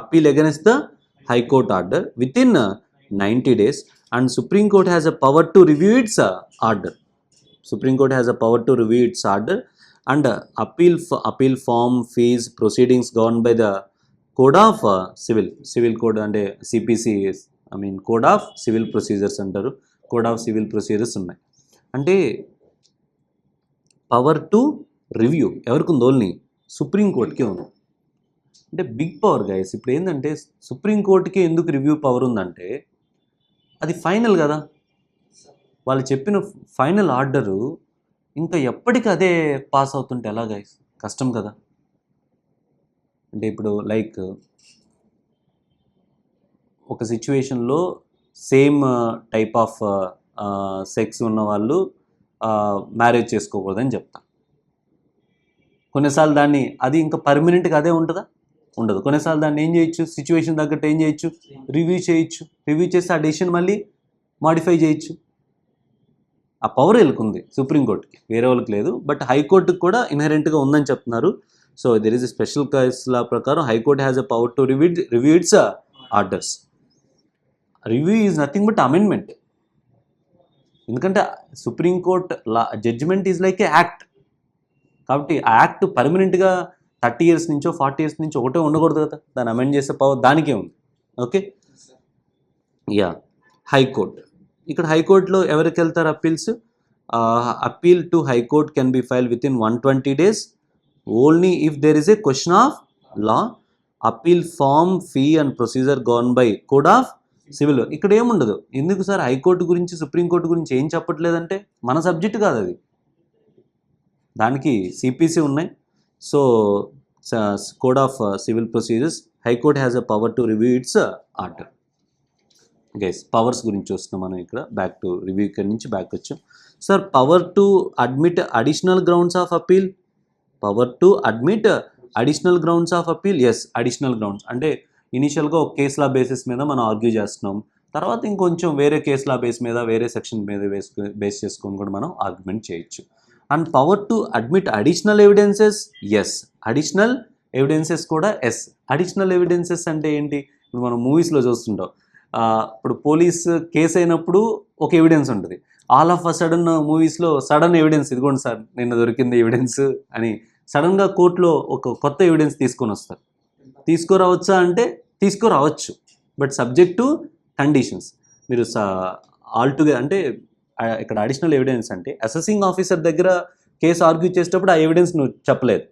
Speaker 1: appeal against the high court order within 90 days and Supreme Court has a power to review its order. Supreme Court has a power to review its order and appeal form, fees, proceedings governed by the code of civil code అంటే CPC, code of civil procedures అంటారు. Code of civil procedures ఉన్నాయి. అంటే power to review ఎవరికి ఉంది? Only సుప్రీంకోర్టుకే ఉంది. అంటే big power guys. ఇప్పుడు ఏంటంటే సుప్రీంకోర్టుకి ఎందుకు రివ్యూ పవర్ ఉందంటే అది ఫైనల్ కదా, వాళ్ళు చెప్పిన ఫైనల్ ఆర్డరు ఇంకా ఎప్పటికీ అదే పాస్ అవుతుంటే ఎలా గైస్? కష్టం కదా. అంటే ఇప్పుడు లైక్ ఒక సిచ్యువేషన్లో సేమ్ టైప్ ఆఫ్ సెక్స్ ఉన్న వాళ్ళు మ్యారేజ్ చేసుకోకూడదని చెప్తాం. కొన్నిసార్లు దాన్ని అది ఇంకా పర్మనెంట్గా అదే ఉంటుందా? ఉండదు. కొన్నిసార్లు దాన్ని ఏం చేయొచ్చు? సిచ్యువేషన్ తగ్గట్టు ఏం చేయొచ్చు? రివ్యూ చేయొచ్చు. రివ్యూ చేసి ఆ డెసిషన్ మళ్ళీ మాడిఫై చేయొచ్చు. ఆ పవర్ వీళ్ళకుంది సుప్రీంకోర్టుకి, వేరే వాళ్ళకి లేదు. బట్ హైకోర్టుకి కూడా ఇన్హెరెంట్గా ఉందని చెప్తున్నారు. So there is a special case law ప్రకారం high court has a power to review its orders. Review is nothing but amendment. ఎందుకంటే supreme court law judgement is like a act. కాబట్టి ఆ యాక్ట్ పర్మనెంట్గా 30 years నుంచో 40 years నుంచో ఒకటే ఉండకూడదు కదా, దాన్ని అమెండ్ చేసే పవర్ దానికే ఉంది. Okay, yeah. హైకోర్టు, ఇక్కడ హైకోర్టులో ఎవరికి వెళ్తారు appeals? Appeal to high court can be file within 120 days only if there is a question of law. Appeal form, fee and procedure govern by code of civil. ఇక్కడ ఏముండదు. ఎందుకు sir high court గురించి supreme court గురించి ఏం చెప్పట్లేదంటే మన subject కాదు అది, దానికి సిపిసి ఉన్నాయి. So code of civil procedures, high court has a power to review it's order. Guys powers గురించి చూస్తున్నాం మనం ఇక్కడ. బ్యాక్ టు రివ్యూ, ఇక్కడ నుంచి బ్యాక్ వచ్చాం. Sir power to admit additional grounds of appeal. Power to admit additional grounds of appeal. Yes, additional grounds అంటే ఇనీషియల్గా ఒక కేస్ లా బేసిస్ మీద మనం ఆర్గ్యూ చేస్తున్నాం, తర్వాత ఇంకొంచెం వేరే కేస్ లా బేస్ మీద, వేరే సెక్షన్ మీద బేస్ చేసుకొని కూడా మనం ఆర్గ్యుమెంట్ చేయొచ్చు. And power to admit additional evidences. Yes, additional evidences కూడా ఎస్. అడిషనల్ ఎవిడెన్సెస్ అంటే ఏంటి? ఇప్పుడు మనం మూవీస్లో చూస్తుంటాం. ఇప్పుడు పోలీస్ కేసు అయినప్పుడు ఒక ఎవిడెన్స్ ఉంటుంది. ఆల్ ఆఫ్ అ సడన్ మూవీస్లో సడన్ ఎవిడెన్స్, ఇదిగోండి సార్ నిన్న దొరికింది ఎవిడెన్స్ అని సడన్గా కోర్టులో ఒక కొత్త ఎవిడెన్స్ తీసుకొని వస్తారు. తీసుకురావచ్చా అంటే తీసుకురావచ్చు, బట్ సబ్జెక్ట్ టు కండిషన్స్. మీరు ఆల్టుగే అంటే ఇక్కడ అడిషనల్ ఎవిడెన్స్ అంటే అసెసింగ్ ఆఫీసర్ దగ్గర కేసు ఆర్గ్యూ చేసేటప్పుడు ఆ ఎవిడెన్స్ నువ్వు చెప్పలేదు.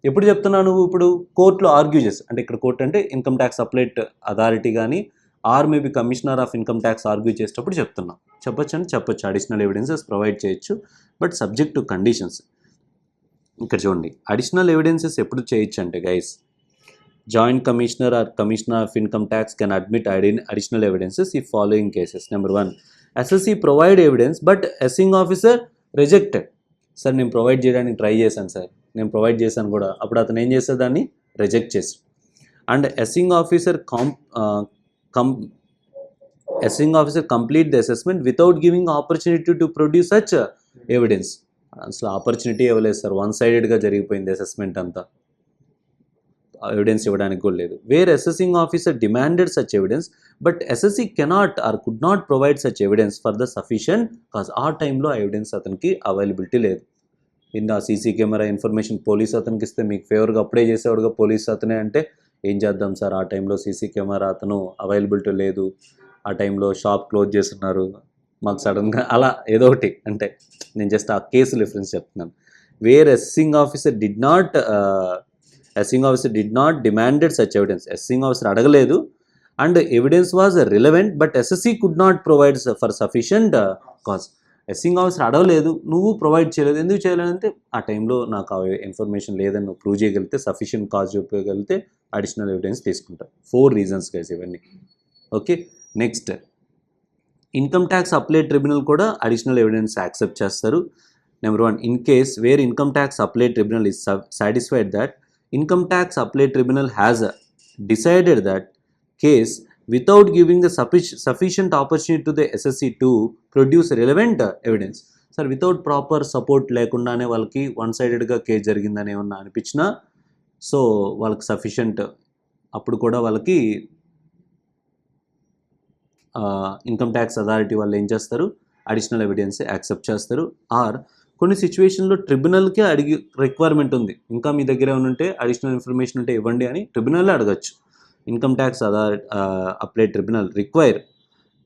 Speaker 1: ఎప్పుడు చెప్తున్నావు నువ్వు? ఇప్పుడు కోర్టులో ఆర్గ్యూ చేసి, అంటే ఇక్కడ కోర్టు అంటే ఇన్కమ్ ట్యాక్స్ అప్లైట్ అథారిటీ కానీ or maybe commissioner of income tax argue చేసేటప్పుడు చెప్తున్నాం. చెప్పొచ్చు అంటే చెప్పొచ్చు, అడిషనల్ ఎవిడెన్సెస్ ప్రొవైడ్ చేయొచ్చు, బట్ సబ్జెక్ట్ టు కండిషన్స్. ఇక్కడ చూడండి, అడిషనల్ ఎవిడెన్సెస్ ఎప్పుడు చేయొచ్చు అంటే guys, joint commissioner or commissioner of income tax can admit additional evidences ఈ following cases. Number 1, assessee provide evidence but assessing officer rejected. Sir నేను provide చేయడానికి try చేశాను sir, నేను ప్రొవైడ్ చేశాను కూడా, అప్పుడు అతను ఏం చేస్తాడు? దాన్ని రిజెక్ట్ చేసి. And assessing officer complete the assessment without giving opportunity to produce such evidence. అసలు ఆపర్చునిటీ ఇవ్వలేదు సార్, వన్ సైడెడ్గా జరిగిపోయింది అసెస్మెంట్ అంతా, ఎవిడెన్స్ ఇవ్వడానికి కూడా లేదు. Where assessing officer demanded such evidence but SSC cannot or could not provide such evidence for the sufficient cause. ఆ టైంలో ఆ ఎవిడెన్స్ అతనికి అవైలబిలిటీ లేదు. ఆ సీసీ కెమెరా ఇన్ఫర్మేషన్ పోలీస్ అతనికి ఇస్తే మీకు ఫేవర్గా అప్లై చేసేవాడుగా పోలీస్ అతనే అంటే ఏం చేద్దాం సార్, ఆ టైంలో సీసీ కెమెరా అతను అవైలబిలిటీ లేదు, ఆ టైంలో షాప్ క్లోజ్ చేస్తున్నారు, మాకు సడన్గా అలా ఏదో ఒకటి. అంటే నేను జస్ట్ ఆ కేసు రిఫరెన్స్ చెప్తున్నాను. Where assessing officer did not demanded such evidence. Assessing officer అడగలేదు and evidence was relevant but assessee could not provide for sufficient cause. Assessing officer అడగలేదు, నువ్వు ప్రొవైడ్ చేయలేదు. ఎందుకు చేయలేదంటే ఆ టైంలో నాకు ఆ ఇన్ఫర్మేషన్ లేదని నువ్వు ప్రూవ్ చేయగలిగితే, సఫిషియంట్ కాజ్ చూపగలిగితే అడిషనల్ ఎవిడెన్స్ తీసుకుంటారు. 4 reasons గైస్ ఇవన్నీ. Okay, next income tax appellate tribunal కూడా అడిషనల్ ఎవిడెన్స్ యాక్సెప్ట్ చేస్తారు. Number 1, in case wear income tax appellate tribunal is satisfied that Income Tax Appellate Tribunal has decided that case without giving the sufficient opportunity to the SSC to produce relevant evidence. Sir, without proper support లేకుండానే వాళ్ళకి one సైడెడ్గా case జరిగిందని ఏమన్నా అనిపించినా, so వాళ్ళకి sufficient, అప్పుడు కూడా వాళ్ళకి income tax authority వాళ్ళు ఏం చేస్తారు? అడిషనల్ ఎవిడెన్స్ యాక్సెప్ట్ చేస్తారు. ఆర్ కొన్ని సిచ్యువేషన్లో ట్రిబ్యునల్కే అడిగి రిక్వైర్మెంట్ ఉంది, ఇంకా మీ దగ్గర ఏమైనా ఉంటే అడిషనల్ ఇన్ఫర్మేషన్ ఉంటే ఇవ్వండి అని ట్రిబ్యునల్లే అడగచ్చు. Income tax appellate tribunal require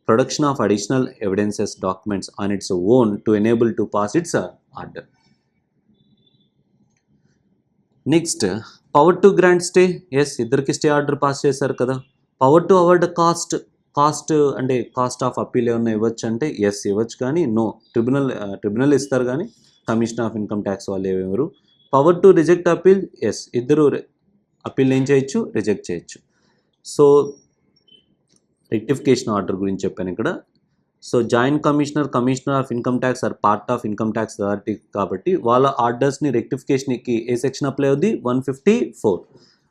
Speaker 1: production of additional evidences documents on its own to enable to pass its order. Next power to grant stay. Yes, ఇద్దరికి స్టే ఆర్డర్ పాస్ చేశారు కదా. పవర్ టు అవార్డ్ కాస్ట్ అంటే cost of appeal ఏమన్నా ఇవ్వచ్చు అంటే yes ఇవ్వచ్చు, కానీ no, tribunal ఇస్తారు కానీ కమిషన్ ఆఫ్ ఇన్కమ్ ట్యాక్స్ వాళ్ళు ఎవరు. Power to reject appeal, yes ఇద్దరు అప్పీల్ ఏం చేయొచ్చు, రిజెక్ట్ చేయొచ్చు. సో రెక్టిఫికేషన్ ఆర్డర్ గురించి చెప్పాను ఇక్కడ. So joint commissioner of income tax are part of income tax authority కాబట్టి వాళ్ళ ఆర్డర్స్ని రెక్టిఫికేషన్కి ఏ సెక్షన్ అప్లై అవుద్ది, 154.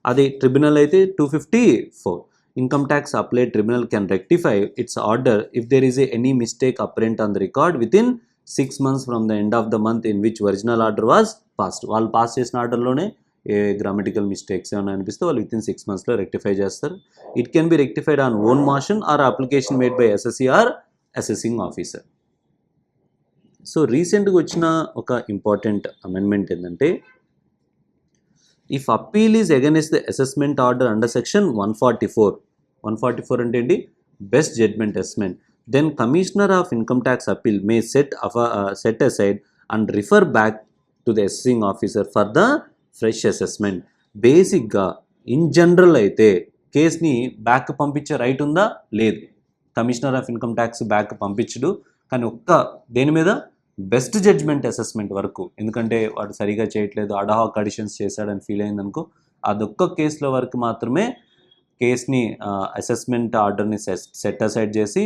Speaker 1: అది ట్రిబ్యునల్ అయితే 254. Income tax appellate tribunal can rectify its order if there is any mistake apparent on the record within 6 months from the end of the month in which original order was passed. వాళ్ళు pass చేసిన ఆర్డర్లోనే ఏ grammatical mistakes ఏమైనా అనిపిస్తే వాళ్ళు within 6 monthsలో rectify చేస్తారు. It can be rectified on own motion or application made by SSC or assessing officer. So రీసెంట్గా వచ్చిన ఒక ఇంపార్టెంట్ అమెండ్మెంట్ ఏంటంటే, if appeal is against the assessment order under section 144 అంటే ఏంటి, best judgement assessment, then commissioner of income tax appeal may set aside and refer back to the assessing officer for the fresh assessment. బేసిక్గా in general అయితే కేసుని back పంపించే right ఉందా, లేదు. Commissioner of income tax back పంపించడు, కానీ దేని మీద, బెస్ట్ జడ్జ్మెంట్ అసెస్మెంట్ వరకు. ఎందుకంటే వాడు సరిగా చేయట్లేదు, అడహాక్ అడిషన్స్ చేశాడని ఫీల్ అయిందనుకో, అదొక్క కేసులో వరకు మాత్రమే కేసుని అసెస్మెంట్ ఆర్డర్ని సెట్ అసైడ్ చేసి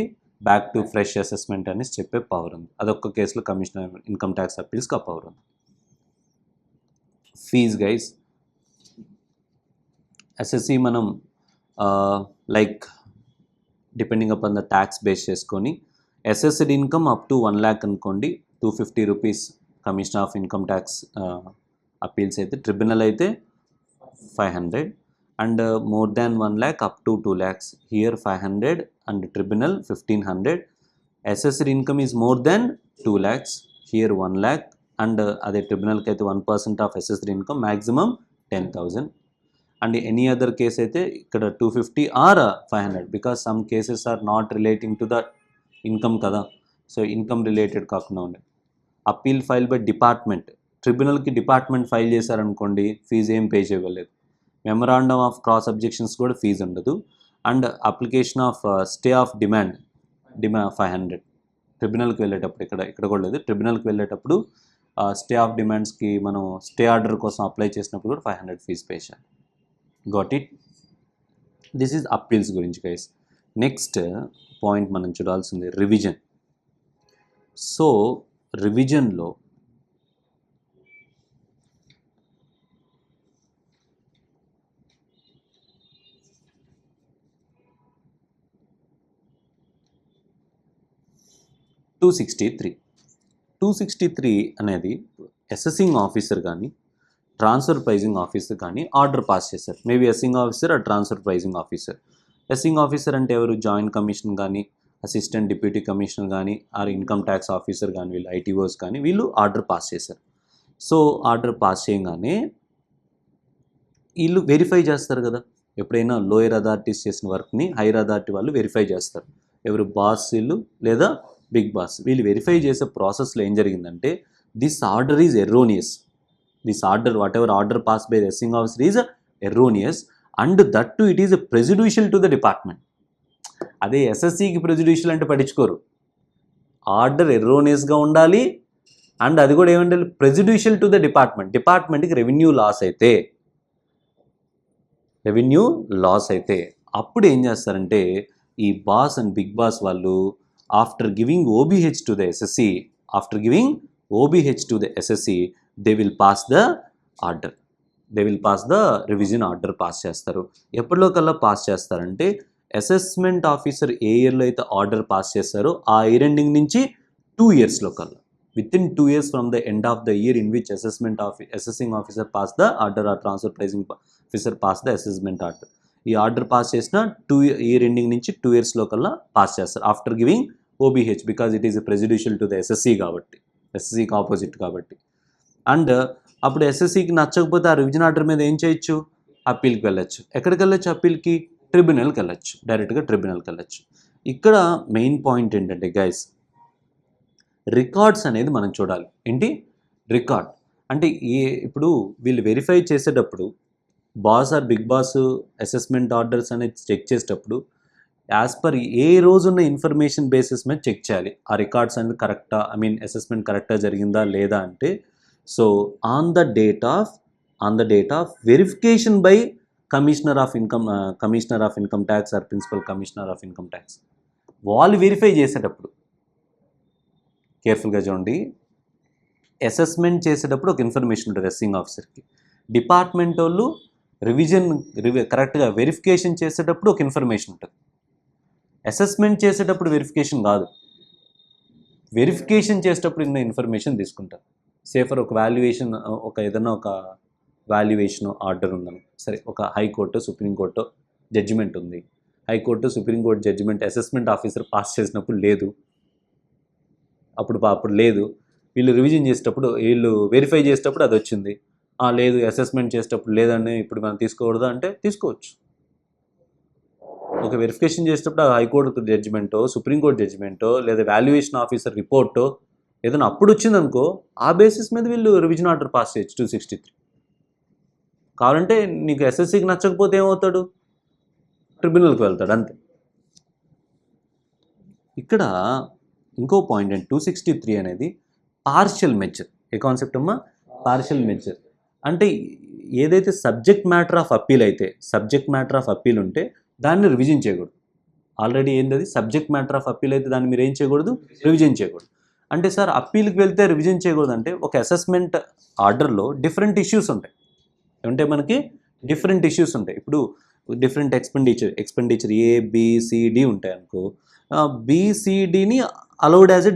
Speaker 1: బ్యాక్ టు ఫ్రెష్ అసెస్మెంట్ అని చెప్పే పవర్ ఉంది. అదొక్క కేసులో కమిషనర్ ఇన్కమ్ ట్యాక్స్ అప్పీల్స్కి ఆ పవర్ ఉంది. ఫీజ్ గైస్, ఎస్ఎస్సి మనం like depending upon the tax base చేసుకొని assessed income up to 1 lakh అనుకోండి, 250 rupees commission of income tax appeals అయితే, ట్రిబ్యునల్ అయితే 500, and more than 1 lakh up to 2 lakhs, here 500 and tribunal 1500. Assessed income is more than 2 lakhs, here 1 lakh, and అదే ట్రిబ్యునల్కి అయితే 1% of assessed income maximum 10,000. And any other case అయితే ఇక్కడ 250 or 500, because some cases are not relating to the income కదా, so income related కాకుండా ఉండే. Appeal file by department, ట్రిబ్యునల్కి department file చేశారనుకోండి, ఫీజు ఏం పే చేయలేదు. మెమరాండమ్ ఆఫ్ క్రాస్ అబ్జెక్షన్స్ కూడా ఫీజు ఉండదు. And application of stay of demand 500. ట్రిబ్యునల్కి వెళ్ళేటప్పుడు ఇక్కడ కూడా లేదు, ట్రిబ్యునల్కి వెళ్ళేటప్పుడు స్టే ఆఫ్ డిమాండ్స్కి మనం స్టే ఆర్డర్ కోసం అప్లై చేసినప్పుడు కూడా 500 ఫీజు పే చేయాలి. Got it. This is appeals గురించి గైస్. నెక్స్ట్ పాయింట్ మనం చూడాల్సింది రివిజన్. సో రివిజన్లో టూ సిక్స్టీ త్రీ అనేది అసెసింగ్ ఆఫీసర్ కానీ ట్రాన్స్ఫర్ ప్రైజింగ్ ఆఫీసర్ కానీ ఆర్డర్ పాస్ చేశారు. మేబీ అసెసింగ్ ఆఫీసర్ ఆ transfer pricing officer. Assessing officer అంటే ఎవరు, జాయింట్ కమిషన్ కానీ అసిస్టెంట్ డిప్యూటీ కమిషనర్ కానీ ఆర్ ఇన్కమ్ ట్యాక్స్ ఆఫీసర్ కానీ వీళ్ళు ఐటీఓస్ కానీ వీళ్ళు ఆర్డర్ పాస్ చేశారు. సో ఆర్డర్ పాస్ చేయగానే వీళ్ళు వెరిఫై చేస్తారు కదా, ఎప్పుడైనా లోయర్ అథారిటీస్ చేసిన వర్క్ని హైయర్ అథారిటీ వాళ్ళు వెరిఫై చేస్తారు. ఎవరు, బాస్ వీళ్ళు లేదా బిగ్ బాస్. వీళ్ళు వెరిఫై చేసే ప్రాసెస్లో ఏం జరిగిందంటే, this order is erroneous, this order whatever order pass by the assessing officer is erroneous and that to it is prejudicial to the department. అదే ఎస్ఎస్సికి ప్రెజుడిషియల్ అంటే పట్టించుకోరు, ఆర్డర్ ఎర్రోనియస్గా ఉండాలి అండ్ అది కూడా ఏమంటే ప్రెజుడిషియల్ టు ద డిపార్ట్మెంట్. డిపార్ట్మెంట్కి revenue loss అయితే అప్పుడు ఏం చేస్తారంటే ఈ బాస్ అండ్ బిగ్ బాస్ వాళ్ళు after giving OBH to the assessee they will pass the order, revision order pass చేస్తారు. ఎప్పటిలోకల్లా పాస్ చేస్తారంటే అసెస్మెంట్ ఆఫీసర్ ఏ ఇయర్లో అయితే ఆర్డర్ పాస్ చేస్తారో ఆ ఇయర్ ఎండింగ్ నుంచి 2 yearsలో కల్లా, within 2 years from the end of the year in which assessing officer pass the order or transfer pricing officer pass the assessment order. ఈ ఆర్డర్ పాస్ చేసిన 2 year ఎండింగ్ నుంచి 2 yearsలో కల్లా పాస్ చేస్తారు after giving OBH, because it is prejudicial to the assessee కాబట్టి. ఎస్ఎస్సికి opposite కాబట్టి. And అప్పుడు ఎస్ఎస్సికి నచ్చకపోతే ఆ రివిజన్ ఆర్డర్ మీద ఏం చేయొచ్చు, అప్పీల్కి వెళ్ళొచ్చు. ఎక్కడికి వెళ్ళొచ్చు అప్పీల్కి, ట్రిబ్యునల్కి వెళ్ళొచ్చు, డైరెక్ట్గా ట్రిబ్యునల్కి వెళ్ళొచ్చు. ఇక్కడ మెయిన్ పాయింట్ ఏంటంటే గైస్, రికార్డ్స్ అనేది మనం చూడాలి. ఏంటి రికార్డ్ అంటే ఇప్పుడు వీళ్ళు వెరిఫై చేసేటప్పుడు boss or big boss assessment orders అనేది చెక్ చేసేటప్పుడు యాజ్ పర్ ఏ రోజున్న ఇన్ఫర్మేషన్ బేసిస్ మీద చెక్ చేయాలి ఆ రికార్డ్స్ అనేది కరెక్టా, అసెస్మెంట్ కరెక్ట్గా జరిగిందా లేదా అంటే. So on the date of verification by commissioner of income tax or principal commissioner of income tax, వాళ్ళు వెరిఫై చేసేటప్పుడు కేర్ఫుల్గా చూడండి. అసెస్మెంట్ చేసేటప్పుడు ఒక ఇన్ఫర్మేషన్ ఉంటుంది అసెసింగ్ ఆఫీసర్కి, డిపార్ట్మెంట్ వాళ్ళు కరెక్ట్గా వెరిఫికేషన్ చేసేటప్పుడు ఒక ఇన్ఫర్మేషన్ ఉంటుంది. అసెస్మెంట్ చేసేటప్పుడు వెరిఫికేషన్ కాదు, వెరిఫికేషన్ చేసేటప్పుడు ఉన్న ఇన్ఫర్మేషన్ తీసుకుంటారు. సేఫర్ ఒక వాల్యుయేషన్, ఏదైనా ఒక వాల్యుయేషన్ ఆర్డర్ ఉందని, సరే ఒక హైకోర్టు సుప్రీంకోర్టు జడ్జిమెంట్ ఉంది, high court supreme court judgment assessment officer pass చేసినప్పుడు లేదు, అప్పుడు లేదు, వీళ్ళు రివిజన్ చేసేటప్పుడు వీళ్ళు వెరిఫై చేసేటప్పుడు అది వచ్చింది, లేదు అసెస్మెంట్ చేసేటప్పుడు లేదని ఇప్పుడు మనం తీసుకోకూడదు అంటే తీసుకోవచ్చు. ఒక వెరిఫికేషన్ చేసేటప్పుడు ఆ హైకోర్టు జడ్జిమెంటో సుప్రీంకోర్టు జడ్జిమెంటో లేదా వాల్యుయేషన్ ఆఫీసర్ రిపోర్టో ఏదైనా అప్పుడు వచ్చిందనుకో, ఆ బేసిస్ మీద వీళ్ళు రివిజన్ ఆర్డర్ పాస్ చేయొచ్చు 263. కావాలంటే నీకు ఎస్ఎస్సికి నచ్చకపోతే ఏమవుతాడు, ట్రిబ్యునల్కి వెళ్తాడు అంతే. ఇక్కడ ఇంకో పాయింట్ ఏంటి, 263 అనేది పార్షియల్ మెజర్. ఏ కాన్సెప్ట్ అమ్మా, పార్షియల్ మెజర్ అంటే ఏదైతే సబ్జెక్ట్ మ్యాటర్ ఆఫ్ అప్పీల్ ఉంటే దాన్ని రివిజన్ చేయకూడదు. ఆల్రెడీ ఏంటది సబ్జెక్ట్ మ్యాటర్ ఆఫ్ అప్పీల్ అయితే దాన్ని మీరు ఏం చేయకూడదు, రివిజన్ చేయకూడదు. అంటే సార్ అప్పీల్కి వెళ్తే రివిజన్ చేయకూడదు అంటే ఒక అసెస్మెంట్ ఆర్డర్లో డిఫరెంట్ ఇష్యూస్ ఉంటాయి. అంటే మనకి డిఫరెంట్ ఇష్యూస్ ఉంటాయి. ఇప్పుడు డిఫరెంట్ ఎక్స్పెండిచర్ ABCD ఉంటాయి అనుకో, BCDని allowed as a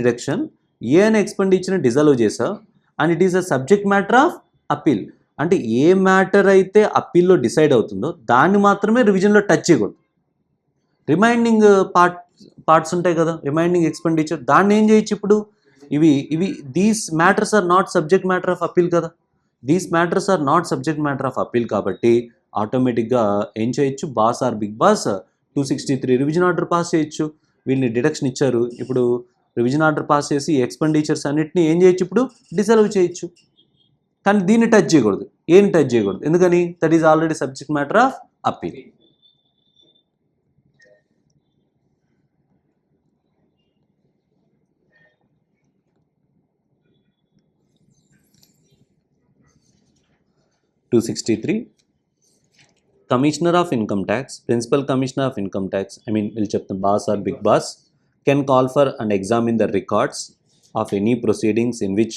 Speaker 1: deduction, A అనే ఎక్స్పెండిచర్ని డిజల్వ్ చేసా and it is a subject matter of appeal. అంటే ఏ మ్యాటర్ అయితే అప్పీల్లో డిసైడ్ అవుతుందో దాన్ని మాత్రమే రివిజన్లో టచ్ చేయకూడదు. రిమైండింగ్ పార్ట్స్ ఉంటాయి కదా, రిమైండింగ్ ఎక్స్పెండిచర్, దాన్ని ఏం చేయొచ్చు ఇప్పుడు, ఇవి these matters are not subject matter of appeal కదా, కాబట్టి ఆటోమేటిక్గా ఏం చేయొచ్చు, boss or big boss 263 revision order pass చేయొచ్చు. వీళ్ళని డిడక్షన్ ఇచ్చారు, ఇప్పుడు రివిజన్ ఆర్డర్ పాస్ చేసి ఎక్స్పెండిచర్స్ అన్నిటిని ఏం చేయొచ్చు, ఇప్పుడు డిసల్వ్ చేయొచ్చు. కానీ దీన్ని టచ్ చేయకూడదు, ఎందుకని, that is already subject matter of appeal. Commissioner of Income Tax, Principal Commissioner of Income Tax, we'll check the boss or big boss, can call for and examine the records of any proceedings in which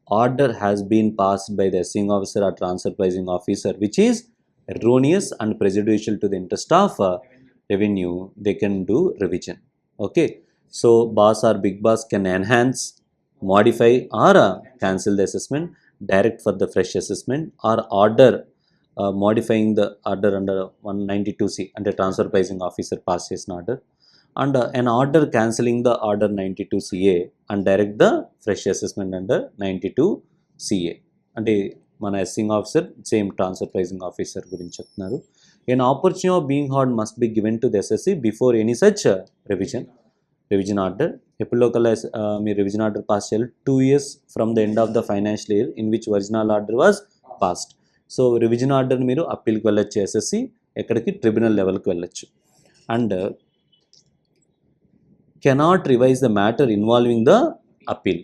Speaker 1: order has been passed by the assessing officer or transfer pricing officer which is erroneous and prejudicial to the interest of revenue. They can do revision. Okay, so boss or big boss can enhance, modify or cancel the assessment, direct for the fresh assessment or order modifying the order under 192C and the transfer pricing officer pass చేసిన order, and an order cancelling the order 92CA and direct the fresh assessment under 92CA. అంటే మన assessing officer same transfer pricing officer గురించి చెప్తున్నారు. an opportunity of being heard must be given to the SSC before any such revision order. ఎప్పుడులో కల్లా మీరు revision order pass చేయాలి 2 years from the end of the financial year in which original order was passed. సో revision ఆర్డర్ని మీరు అప్పీల్కి వెళ్ళొచ్చు, SSC ఎక్కడికి, tribunal లెవెల్కి వెళ్ళొచ్చు. And cannot revise the matter involving the appeal.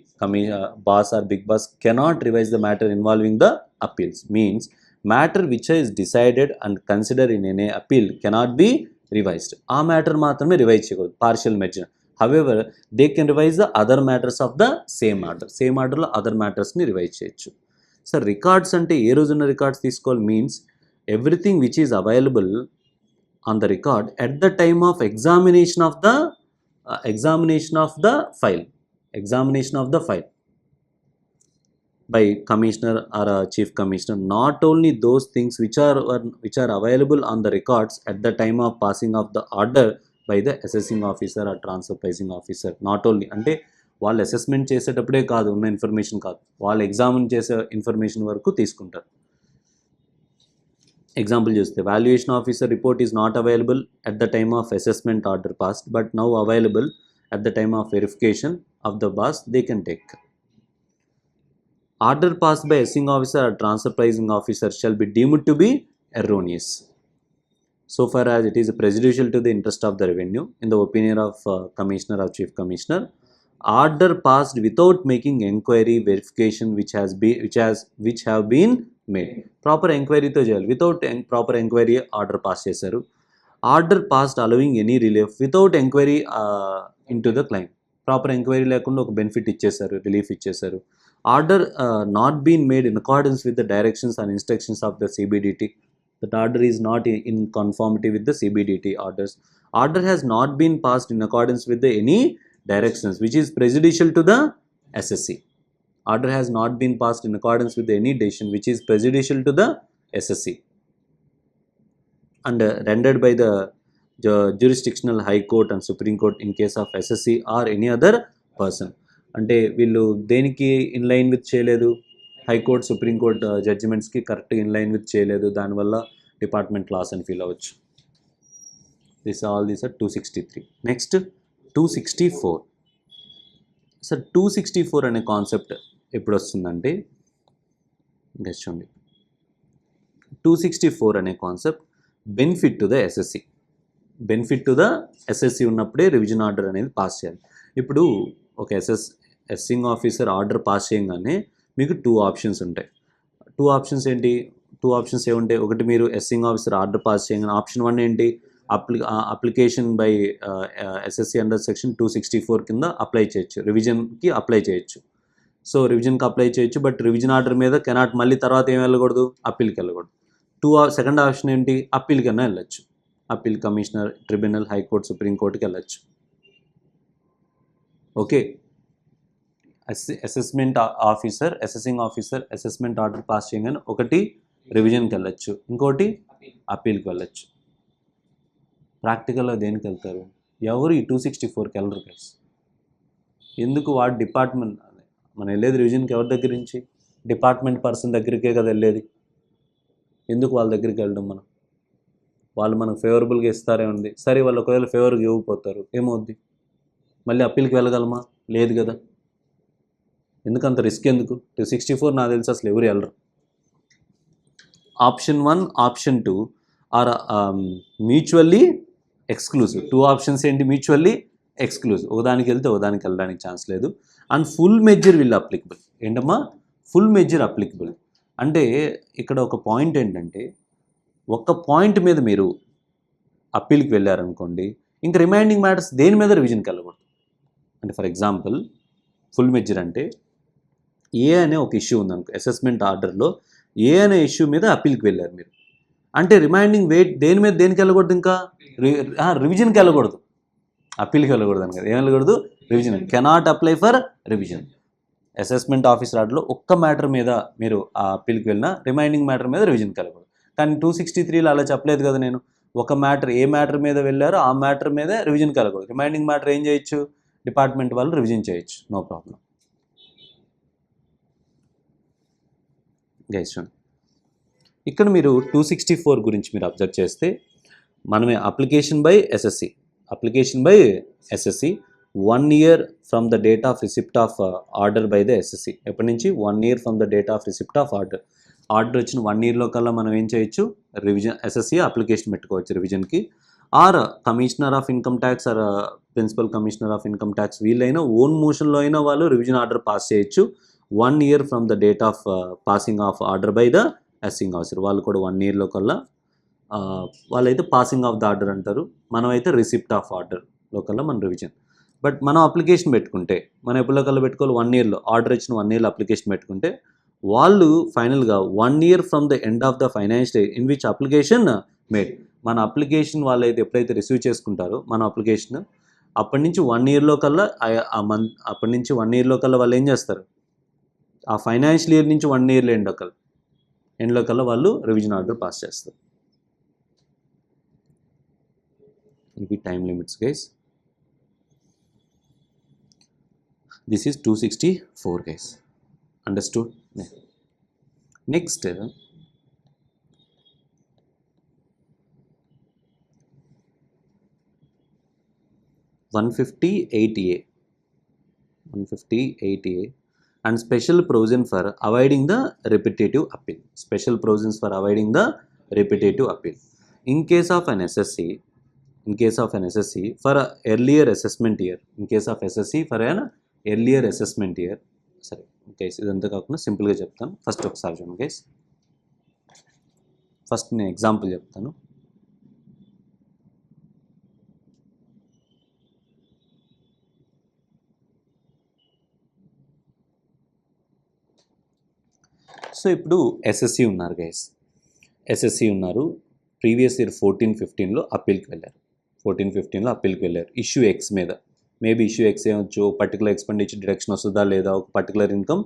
Speaker 1: Boss or big boss cannot revise the matter involving the appeals, means matter which is decided and consider in an appeal cannot be revised. ఆ matter మాత్రమే revise చేయకూడదు, partial measure. However they can revise the other matters of the same ఆర్డర్లో other మ్యాటర్స్ని revise చేయొచ్చు. Sir records అంటే ఏ రోజున్న records తీసుకోవాలి, means everything which is available on the record at the time of examination of the file by commissioner or a chief commissioner, not only those things which are available on the records at the time of passing of the order by the assessing officer or transfer pricing officer. Not only అంటే వాళ్ళు assessment చేసేటప్పుడే కాదు ఉన్న information కాదు, వాళ్ళు examine చేసే information వరకు తీసుకుంటారు. ఎగ్జాంపుల్ చూస్తే valuation officer report is not available at the time of assessment order passed but now available at the time of verification of the pass, they can take. Order passed by assessing officer or transfer pricing officer shall be deemed to be erroneous so far as it is prejudicial to the interest of the revenue in the opinion of commissioner or chief commissioner. Order passed without making enquiry verification which have been made. Proper enquiry to jail without proper enquiry order pass చేశారు. Order passed allowing any relief without enquiry into the claim. Proper enquiry లేకుండా ఒక benefit ఇచ్చేశారు, relief ఇచ్చేశారు. Order not been made in accordance with the directions and instructions of the CBDT. That order is not in conformity with the CBDT orders. Order has not been passed in accordance with the any directions which is prejudicial to the SSC. Order has not been passed in accordance with any decision which is prejudicial to the SSC and rendered by the jurisdictional high court and supreme court in case of SSC or any other person. అంటే వీళ్ళు దేనికి in line with చేయలేదు, high court supreme court జడ్జిమెంట్స్కి కరెక్ట్గా in line with చేయలేదు, దానివల్ల department loss అని feel అవ్వచ్చు. This all these are 263. Next 264. Sir 264 అనే కాన్సెప్ట్ ఎప్పుడు వస్తుందంటే చూడండి, 264 అనే concept benefit to the SSC. Benefit to the SSC ఉన్నప్పుడే రివిజన్ ఆర్డర్ అనేది పాస్ చేయాలి. ఇప్పుడు ఒక అసెసింగ్ ఆఫీసర్ ఆర్డర్ పాస్ చేయగానే మీకు 2 ఆప్షన్స్ ఉంటాయి. 2 ఆప్షన్స్ ఏంటి? 2 ఆప్షన్స్ ఏముంటాయి? ఒకటి, మీరు అసెసింగ్ ఆఫీసర్ ఆర్డర్ పాస్ చేయగానే ఆప్షన్ 1 ఏంటి? Application by SSC under section 264 కింద అప్లై చేయొచ్చు, రివిజన్కి అప్లై చేయొచ్చు. సో రివిజన్కి అప్లై చేయొచ్చు, బట్ రివిజన్ ఆర్డర్ మీద కెనాట్ మళ్ళీ తర్వాత ఏం వెళ్ళకూడదు, అప్పీల్కి వెళ్ళకూడదు. సెకండ్ ఆప్షన్ ఏంటి? అప్పీల్ కన్నా వెళ్ళచ్చు, అప్పీల్, కమిషనర్, ట్రిబ్యునల్, హైకోర్టు, సుప్రీంకోర్టుకి వెళ్ళచ్చు. Okay, assessment officer, assessing officer assessment order pass చేయగానే ఒకటి రివిజన్కి వెళ్ళచ్చు, ఇంకోటి అప్పీల్కి వెళ్ళచ్చు. ప్రాక్టికల్గా దేనికి వెళ్తారు? ఎవరు ఈ 264కి వెళ్ళరు గైస్. ఎందుకు? వాడు డిపార్ట్మెంట్, మనం వెళ్ళేది రివిజన్కి ఎవరి దగ్గర నుంచి? డిపార్ట్మెంట్ పర్సన్ దగ్గరికే కదా వెళ్ళేది. ఎందుకు వాళ్ళ దగ్గరికి వెళ్ళడం? వాళ్ళు మనకు ఫేవరబుల్గా ఇస్తారే ఉంది. సరే, వాళ్ళు ఒకవేళ ఫేవర్గా ఇవ్వకపోతారు, ఏమవుద్ది? మళ్ళీ అప్పీల్కి వెళ్ళగలమా? లేదు కదా. ఎందుకంత రిస్క్ ఎందుకు? 264 నాకు తెలిసి అసలు ఎవరు వెళ్ళరు. Option 1, option 2 are mutually exclusive. 2 options ఏంటి? Mutually exclusive. ఒకదానికి వెళ్తే ఒకదానికి వెళ్ళడానికి ఛాన్స్ లేదు. And full measure will applicable. ఏంటమ్మా? Full measure applicable. అంటే ఇక్కడ ఒక పాయింట్ ఏంటంటే, ఒక్క పాయింట్ మీద మీరు అప్పీల్కి వెళ్ళారనుకోండి, ఇంకా రిమైనింగ్ మ్యాటర్స్ దేని మీద రివిజన్కి వెళ్ళకూడదు. అంటే ఫర్ ఎగ్జాంపుల్, ఫుల్ మెజర్ అంటే ఏ అనే ఒక ఇష్యూ ఉందనుకో, అసెస్మెంట్ ఆర్డర్లో ఏ అనే ఇష్యూ మీద అప్పీల్కి వెళ్ళారు మీరు, అంటే రిమైనింగ్ దేని మీద దేనికి వెళ్ళకూడదు, ఇంకా రివిజన్కి వెళ్ళకూడదు, అప్పీల్కి వెళ్ళకూడదు అని కదా. ఏం వెళ్ళకూడదు? Revision. Cannot apply for revision. Assessment officer ఆర్డర్లో ఒక్క మ్యాటర్ మీద మీరు ఆ అప్పీల్కి వెళ్ళినా రిమైనింగ్ మ్యాటర్ మీద రివిజన్కి వెళ్ళకూడదు. కానీ 263లో అలా చెప్పలేదు కదా నేను. ఒక మ్యాటర్, ఏ మ్యాటర్ మీద వెళ్ళారో ఆ మ్యాటర్ మీద రివిజన్కి వెళ్ళకూడదు. రిమైనింగ్ మ్యాటర్ ఏం చేయొచ్చు? డిపార్ట్మెంట్ వాళ్ళు రివిజన్ చేయొచ్చు, నో ప్రాబ్లం. గైస్ చూడండి, ఇక్కడ మీరు 264 గురించి మీరు అబ్జర్వ్ చేస్తే, మనమే application by SSC 1 year from the date of receipt of order by the SSC. ఎప్పటి నుంచి? 1 year from the date of receipt of order. Order వచ్చిన 1 yearలో కల్లా మనం ఏం చేయొచ్చు? రివిజన్, SSC అప్లికేషన్ పెట్టుకోవచ్చు రివిజన్కి. Or commissioner of income tax or principal commissioner of income tax వీళ్ళైనా ఓన్ మోషన్లో అయినా వాళ్ళు రివిజన్ ఆర్డర్ పాస్ చేయొచ్చు 1 year from the date of passing of order by the assessing officer. వాళ్ళు కూడా 1 yearలో కల్లా వాళ్ళైతే పాసింగ్ ఆఫ్ ద ఆర్డర్ అంటారు, మనమైతే రిసిప్ట్ ఆఫ్ ఆర్డర్లో కల్లా మన రివిజన్. బట్ మనం అప్లికేషన్ పెట్టుకుంటే మనం ఎప్పుడో కల్లా పెట్టుకోవాలి? 1 yearలో. ఆర్డర్ ఇచ్చిన 1 yearలో అప్లికేషన్ పెట్టుకుంటే వాళ్ళు ఫైనల్గా 1 year from the end of the financial year in which application made. మన అప్లికేషన్ వాళ్ళైతే ఎప్పుడైతే రిసీవ్ చేసుకుంటారో మన అప్లికేషన్, అప్పటి నుంచి 1 yearలో కల్లా అప్పటి నుంచి 1 yearలో కల్లా వాళ్ళు ఏం చేస్తారు? ఆ ఫైనాన్షియల్ ఇయర్ నుంచి 1 year ఎండ్లో కల్లా వాళ్ళు రివిజన్ ఆర్డర్ పాస్ చేస్తారు. ఇవి time limits guys. This is 264 guys. Understood? Next, 158A and special provision for avoiding the repetitive appeal. Special provisions for avoiding the repetitive appeal. In case of an SSC for an earlier assessment year, సరే guys ఇదంతా కాకుండా సింపుల్గా చెప్తాను. First ఒకసారి చూడండి guys. First నేను example చెప్తాను. So ఇప్పుడు ఎస్ఎస్సి ఉన్నారు గైస్, ప్రీవియస్ ఇయర్ 14-15లో అప్పీల్కి వెళ్ళారు. ఇష్యూ ఎక్స్ మీద, మేబీ ఇష్యూ ఎక్స్ ఏమొచ్చు, పర్టికులర్ ఎక్స్పెండిచర్ డిడక్షన్ వస్తుందా లేదా, ఒక పర్టికులర్ ఇన్కమ్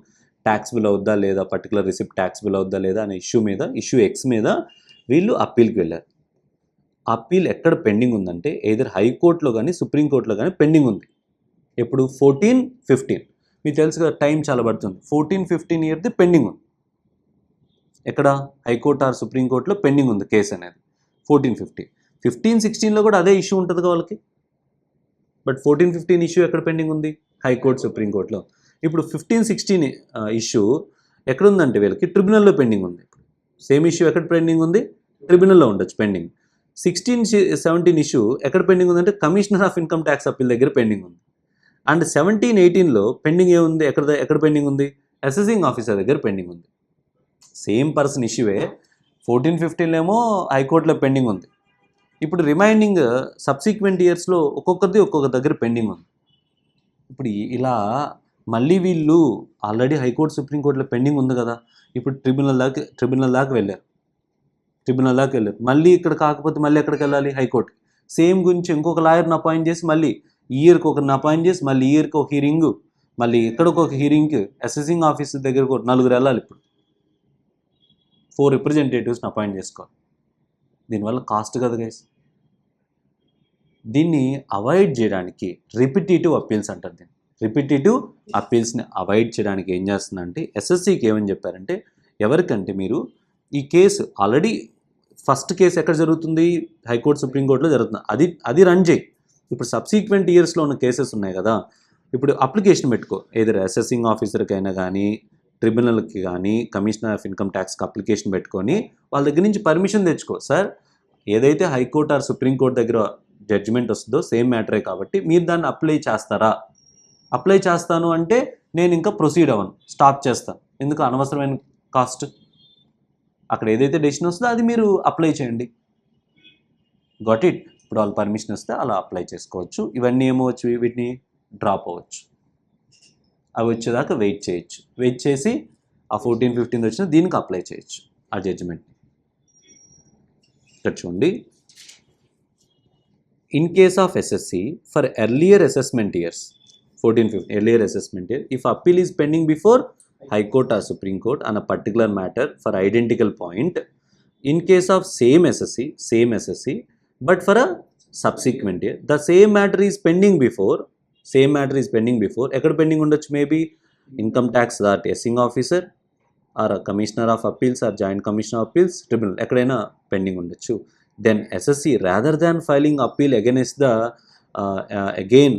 Speaker 1: ట్యాక్సిబుల్ అవుద్దా లేదా, పర్టికులర్ రిసిప్ట్ ట్యాక్సిబుల్ అవుద్దా లేదా అనే ఇష్యూ ఎక్స్ మీద వీళ్ళు అప్పీల్కి వెళ్ళారు. అప్పీల్ ఎక్కడ పెండింగ్ ఉందంటే ఎయిదర్ హైకోర్టులో కానీ సుప్రీంకోర్టులో కానీ పెండింగ్ ఉంది. ఎప్పుడు 14-15 మీకు తెలుసు కదా, టైం చాలా పడుతుంది. 14-15 ఇయర్ది పెండింగ్ ఉంది. ఎక్కడ హైకోర్టు ఆర్ సుప్రీంకోర్టులో పెండింగ్ ఉంది కేసు అనేది 14-15. 15-16లో కూడా అదే ఇష్యూ ఉంటుంది వాళ్ళకి. బట్ 14-15 ఇష్యూ ఎక్కడ పెండింగ్ ఉంది? హైకోర్టు సుప్రీంకోర్టులో. ఇప్పుడు 15-16 ఇష్యూ ఎక్కడుందంటే వీళ్ళకి ట్రిబ్యునల్లో పెండింగ్ ఉంది. సేమ్ ఇష్యూ ఎక్కడ పెండింగ్ ఉంది? ట్రిబ్యునల్లో ఉండొచ్చు పెండింగ్. 16-17 ఇష్యూ ఎక్కడ పెండింగ్ ఉందంటే commissioner of income tax appeal దగ్గర పెండింగ్ ఉంది. అండ్ 17-18లో పెండింగ్ ఏముంది? ఎక్కడ పెండింగ్ ఉంది? అసెసింగ్ ఆఫీసర్ దగ్గర పెండింగ్ ఉంది. సేమ్ పర్సన్ ఇష్యూవే 14-15లో ఏమో హైకోర్టులో పెండింగ్ ఉంది. ఇప్పుడు రిమైనింగ్ సబ్సిక్వెంట్ ఇయర్స్లో ఒక్కొక్క దగ్గర పెండింగ్ ఉంది. ఇప్పుడు ఇలా మళ్ళీ వీళ్ళు ఆల్రెడీ హైకోర్టు సుప్రీంకోర్టులో పెండింగ్ ఉంది కదా, ఇప్పుడు ట్రిబ్యునల్ దాకా వెళ్ళారు. మళ్ళీ ఇక్కడ కాకపోతే మళ్ళీ ఎక్కడికి వెళ్ళాలి? హైకోర్టు. సేమ్ గురించి ఇంకొక లాయర్ని అపాయింట్ చేసి మళ్ళీ ఇయర్కి ఒకరిని అపాయింట్ చేసి మళ్ళీ ఇయర్కి ఒక హీరింగ్, మళ్ళీ ఎక్కడికి ఒక హీరింగ్కి అసెసింగ్ ఆఫీసర్ దగ్గరకు 4 వెళ్ళాలి. ఇప్పుడు 4 రిప్రజెంటేటివ్స్ని అపాయింట్ చేసుకోవాలి. దీనివల్ల కాస్ట్ కదా గైస్. దీన్ని అవాయిడ్ చేయడానికి రిపిటేటివ్ అప్పీల్స్ అంటారు. దీన్ని రిపిటేటివ్ అప్పీల్స్ని అవాయిడ్ చేయడానికి ఏం చేస్తుందంటే ఎస్ఎస్సికి ఏమని చెప్పారంటే, ఎవరికంటే మీరు ఈ కేసు ఆల్రెడీ ఫస్ట్ కేసు ఎక్కడ జరుగుతుంది? హైకోర్టు సుప్రీంకోర్టులో జరుగుతుంది. అది రన్ చేయి. ఇప్పుడు సబ్సిక్వెంట్ ఇయర్స్లో ఉన్న కేసెస్ ఉన్నాయి కదా, ఇప్పుడు అప్లికేషన్ పెట్టుకో. ఏదైనా అసెసింగ్ ఆఫీసర్కి అయినా కానీ, ట్రిబ్యునల్కి కానీ, కమిషనర్ ఆఫ్ ఇన్కమ్ ట్యాక్స్కి అప్లికేషన్ పెట్టుకొని వాళ్ళ దగ్గర నుంచి పర్మిషన్ తెచ్చుకో. సార్, ఏదైతే హైకోర్టు ఆర్ సుప్రీంకోర్టు దగ్గర జడ్జిమెంట్ వస్తుందో సేమ్ మ్యాటరే కాబట్టి మీరు దాన్ని అప్లై చేస్తారా? అప్లై చేస్తాను అంటే నేను ఇంకా ప్రొసీడ్ అవ్వను, స్టాప్ చేస్తాను. ఎందుకు? అనవసరమైన కాస్ట్. అక్కడ ఏదైతే డెసిషన్ వస్తుందో అది మీరు అప్లై చేయండి. Got it. ఇప్పుడు వాళ్ళు పర్మిషన్ వస్తే అలా అప్లై చేసుకోవచ్చు. ఇవన్నీ ఏమవచ్చు? వీటిని డ్రాప్ అవ్వచ్చు. అవి వచ్చేదాకా వెయిట్ చేయొచ్చు. వెయిట్ చేసి ఆ 14-15 వచ్చిన దీనికి అప్లై చేయొచ్చు ఆ జడ్జిమెంట్. ఇక్కడ చూడండి. In case of SSC, for earlier assessment years, 14-15, earlier assessment year, if appeal is pending before High Court or Supreme Court on a particular matter for identical point, in case of same SSC, but for a subsequent year, the same matter is pending before, ekkada pending undochu? Maybe income tax assessing officer or a commissioner of appeals or joint commissioner of appeals, tribunal, ekkadaina pending undochu. Then SSC, rather than filing appeal against the again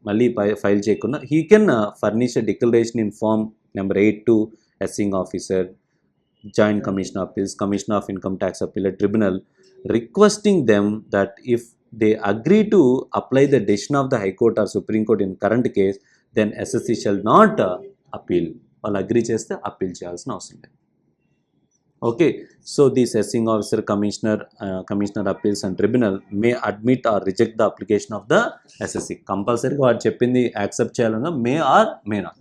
Speaker 1: మళ్ళీ file చేయకుండా, he can furnish a declaration in form number 8 to assessing officer, joint commissioner of appeals, commissioner of income tax appellate tribunal, requesting them that if they agree to apply the decision of the High Court or Supreme Court in current case, then SSC shall not appeal. వాళ్ళు agree చేస్తే appeal చేయాల్సిన అవసరం లేదు. Okay, so the assessing officer, commissioner appeals and tribunal may admit or reject the application of the assessee. కంపల్సరీగా వాడు చెప్పింది accept చేయాలన్నా may or may not.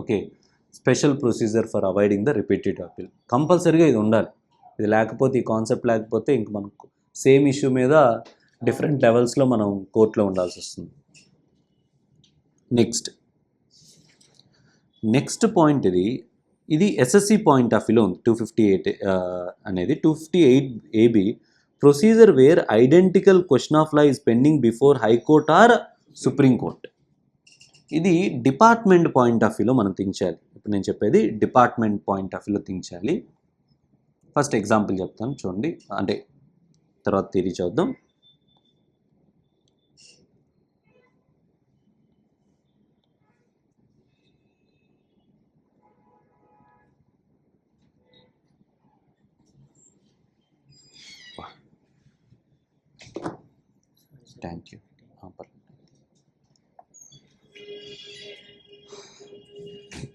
Speaker 1: Okay, special procedure for avoiding the repeated appeal. కంపల్సరీగా ఇది ఉండాలి. ఇది లేకపోతే, ఈ కాన్సెప్ట్ లేకపోతే ఇంక మనకు సేమ్ ఇష్యూ మీద డిఫరెంట్ లెవెల్స్లో మనం కోర్టులో ఉండాల్సి వస్తుంది. నెక్స్ట్ పాయింట్ ఇది ఎస్ఎస్సి పాయింట్ ఆఫ్ వ్యూలో ఉంది. 258 అనేది 258AB procedure where identical question of law is pending before high court or supreme court. ఇది డిపార్ట్మెంట్ పాయింట్ ఆఫ్ వ్యూలో మనం థింక్ చేయాలి. ఇప్పుడు నేను చెప్పేది డిపార్ట్మెంట్ పాయింట్ ఆఫ్ వ్యూలో థింక్ చేయాలి. ఫస్ట్ ఎగ్జాంపుల్ చెప్తాను చూడండి, అంటే తర్వాత థియరీ చూద్దాం. Thank you.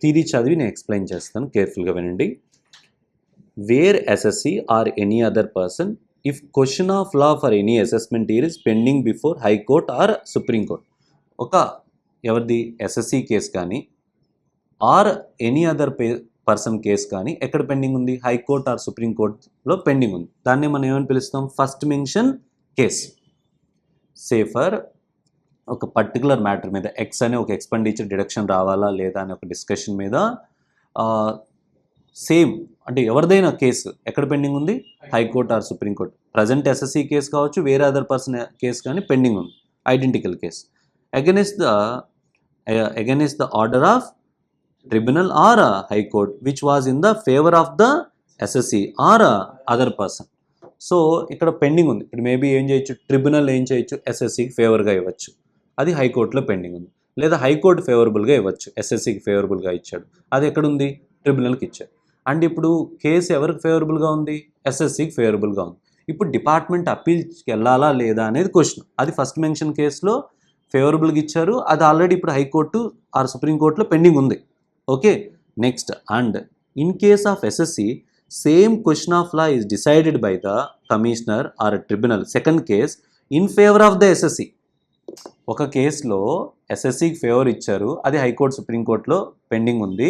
Speaker 1: థియరీ చదివి నేను ఎక్స్ప్లెయిన్ చేస్తాను, కేర్ఫుల్గా వినండి. Where SSC or any other person if question of law for any assessment year is pending before high court or supreme court. ఒక ఎవరిది ఎస్ఎస్సి కేసు కానీ or any other person case కానీ ఎక్కడ పెండింగ్ ఉంది? హైకోర్ట్ ఆర్ సుప్రీం కోర్టులో pending ఉంది. దాన్ని మనం ఏమని పిలుస్తాం? First mention case. సేఫర్ ఒక పర్టికులర్ మ్యాటర్ మీద ఎక్స్ అనే ఒక ఎక్స్పెండిచర్ డిడక్షన్ రావాలా లేదా అనే ఒక డిస్కషన్ మీద సేమ్ అంటే ఎవరిదైనా కేసు ఎక్కడ పెండింగ్ ఉంది? High court or supreme court. Present SSC case కావచ్చు, వేరే అదర్ పర్సన్ కేసు కానీ పెండింగ్ ఉంది, identical case. Against the order of tribunal or high court which was in the favour of the SSC or other person. So ఇక్కడ pending ఉంది. ఇప్పుడు maybe ఏం చేయొచ్చు? Tribunal ఏం చేయొచ్చు? ఎస్ఎస్సికి ఫేవర్గా ఇవ్వచ్చు, అది హైకోర్టులో పెండింగ్ ఉంది. లేదా హైకోర్టు ఫేవరబుల్గా ఇవ్వచ్చు, ఎస్ఎస్సికి ఫేవరబుల్గా ఇచ్చాడు, అది ఎక్కడుంది? ట్రిబ్యునల్కి ఇచ్చాడు. అండ్ ఇప్పుడు కేసు ఎవరికి ఫేవరబుల్గా ఉంది? ఎస్ఎస్సికి ఫేవరబుల్గా ఉంది. ఇప్పుడు డిపార్ట్మెంట్ అప్పీల్కి వెళ్ళాలా లేదా అనేది క్వశ్చన్. అది ఫస్ట్ మెన్షన్ కేసులో ఫేవరబుల్గా ఇచ్చారు, అది ఆల్రెడీ ఇప్పుడు హైకోర్టు ఆర్ సుప్రీంకోర్టులో పెండింగ్ ఉంది. Okay, next. And in case of SSC same question of law is decided by the commissioner or tribunal second case in favour of the SSC. ఒక కేసులో ఎస్ఎస్సికి favour ఇచ్చారు, అది హైకోర్టు సుప్రీంకోర్టులో pending ఉంది.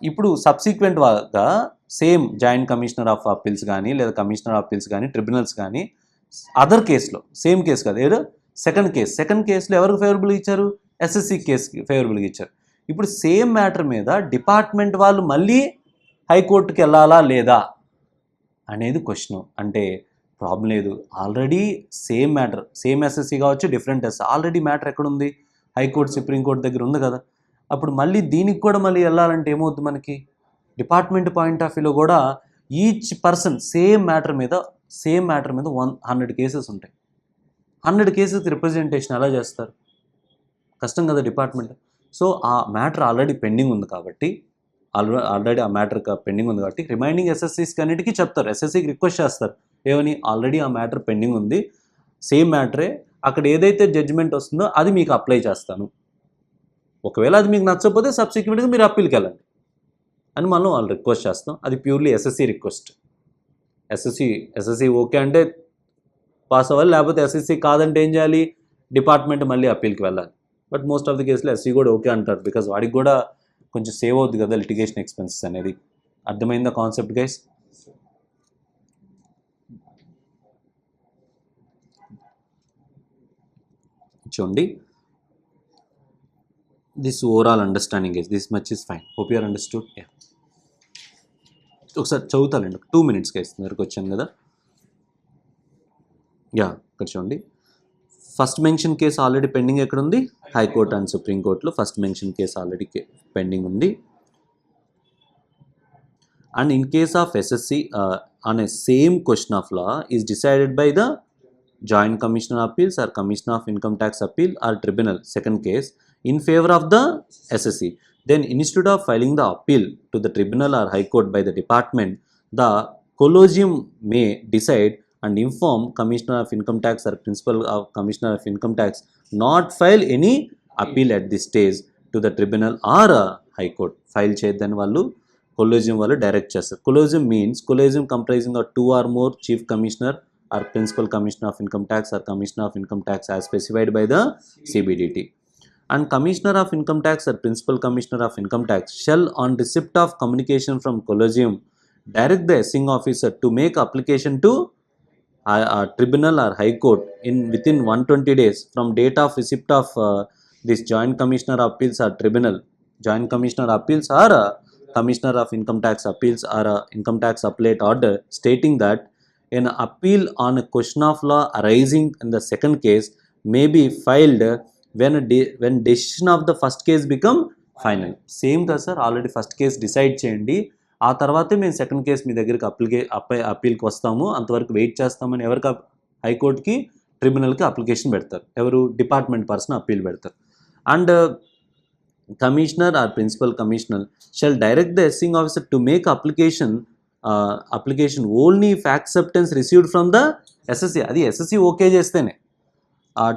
Speaker 1: ఇప్పుడు సబ్సిక్వెంట్గా same joint commissioner of appeals కానీ లేదా కమిషనర్ ఆఫ్ అప్పీల్స్ కానీ ట్రిబ్యునల్స్ కానీ అదర్ కేసులో సేమ్ కేసు కాదు ఏదో సెకండ్ కేసులో ఎవరికి ఫేవరబుల్గా ఇచ్చారు? ఎస్ఎస్సి కేసుకి ఫేవరబుల్గా ఇచ్చారు. ఇప్పుడు సేమ్ మ్యాటర్ మీద డిపార్ట్మెంట్ వాళ్ళు మళ్ళీ హైకోర్టుకి వెళ్ళాలా లేదా అనేది క్వశ్చన్. అంటే ప్రాబ్లం లేదు, already same matter, same SSC కావచ్చు, డిఫరెంట్ ఎస్ఎస్సి, ఆల్రెడీ మ్యాటర్ ఎక్కడుంది? హైకోర్టు సుప్రీంకోర్టు దగ్గర ఉంది కదా. అప్పుడు మళ్ళీ దీనికి కూడా మళ్ళీ వెళ్ళాలంటే ఏమవుద్ది మనకి? డిపార్ట్మెంట్ పాయింట్ ఆఫ్ వ్యూలో కూడా ఈచ్ పర్సన్ సేమ్ మ్యాటర్ మీద 100 కేసెస్ ఉంటాయి. 100 కేసెస్ రిప్రజెంటేషన్ ఎలా చేస్తారు? కష్టం కదా డిపార్ట్మెంట్. సో ఆ మ్యాటర్ ఆల్రెడీ పెండింగ్ ఉంది కాబట్టి ఆల్రెడీ ఆ మ్యాటర్ పెండింగ్ ఉంది కాబట్టి రిమైనింగ్ ఎస్ఎస్సీస్కి అన్నిటికీ చెప్తారు, ఎస్ఎస్సికి రిక్వెస్ట్ చేస్తారు ఏమని? ఆల్రెడీ ఆ మ్యాటర్ పెండింగ్ ఉంది, సేమ్ మ్యాటరే, అక్కడ ఏదైతే జడ్జిమెంట్ వస్తుందో అది మీకు అప్లై చేస్తాను, ఒకవేళ అది మీకు నచ్చకపోతే సబ్సిక్వెంట్గా మీరు అప్పీల్కి వెళ్ళండి అని మనం వాళ్ళు రిక్వెస్ట్ చేస్తాం. అది purely SSC request. SSC okay అంటే పాస్ అవ్వాలి, లేకపోతే ఎస్ఎస్సి కాదంటే ఏం చేయాలి? డిపార్ట్మెంట్ మళ్ళీ అప్పీల్కి వెళ్ళాలి. బట్ మోస్ట్ ఆఫ్ ది కేసులో ఎస్సీ కూడా ఓకే అంటారు, బికాజ్ వాడికి కూడా కొంచెం సేవ్ అవుతుంది కదా లిటిగేషన్ ఎక్స్పెన్సెస్ అనేది. అర్థమైందా కాన్సెప్ట్ గైస్? చూడండి, this overall understanding is this much is fine. Hope you are understood. ఒకసారి చదువుతానండి, 2 minutesకి ఇస్తున్నారు వచ్చాను కదా. ఇక్కడ చూడండి, first mention case already pending ఎక్కడ ఉంది? హైకోర్టు అండ్ సుప్రీంకోర్టులో first mention case already pending ఉంది. And in case of assessee on a same question of law is decided by the joint commissioner appeals or commissioner of income tax appeal or tribunal second case in favor of the SSC, then instead of filing the appeal to the tribunal or high court by the department, the collegium may decide and inform commissioner of income tax or principal of commissioner of income tax not file any appeal at this stage to the tribunal or high court. File చేయదని వాళ్ళు collegium వాళ్ళు direct చేస్తారు. Collegium means collegium comprising of 2 or more chief commissioner or principal commissioner of income tax or commissioner of income tax as specified by the CBDT. And commissioner of income tax or principal commissioner of income tax shall on receipt of communication from collegium direct the assessing officer to make application to tribunal or high court within 120 days from date of receipt of this joint commissioner appeals or tribunal, joint commissioner appeals or commissioner of income tax appeals or income tax appellate order stating that an appeal on a question of law arising in the second case may be filed when decision of the first case become final. Same కదా sir, already first case decide చేయండి, ఆ తర్వాతే మేము second case మీ దగ్గరికి అప్పీల్కి వస్తాము, అంతవరకు wait చేస్తామని ఎవరికి హైకోర్టుకి ట్రిబ్యునల్కి అప్లికేషన్ పెడతారు. ఎవరు? డిపార్ట్మెంట్ పర్సన్ అప్పీల్ పెడతారు. And commissioner or principal commissioner shall direct the assessing officer to make application only if acceptance received from the SSC. అది SSC ఓకే చేస్తేనే.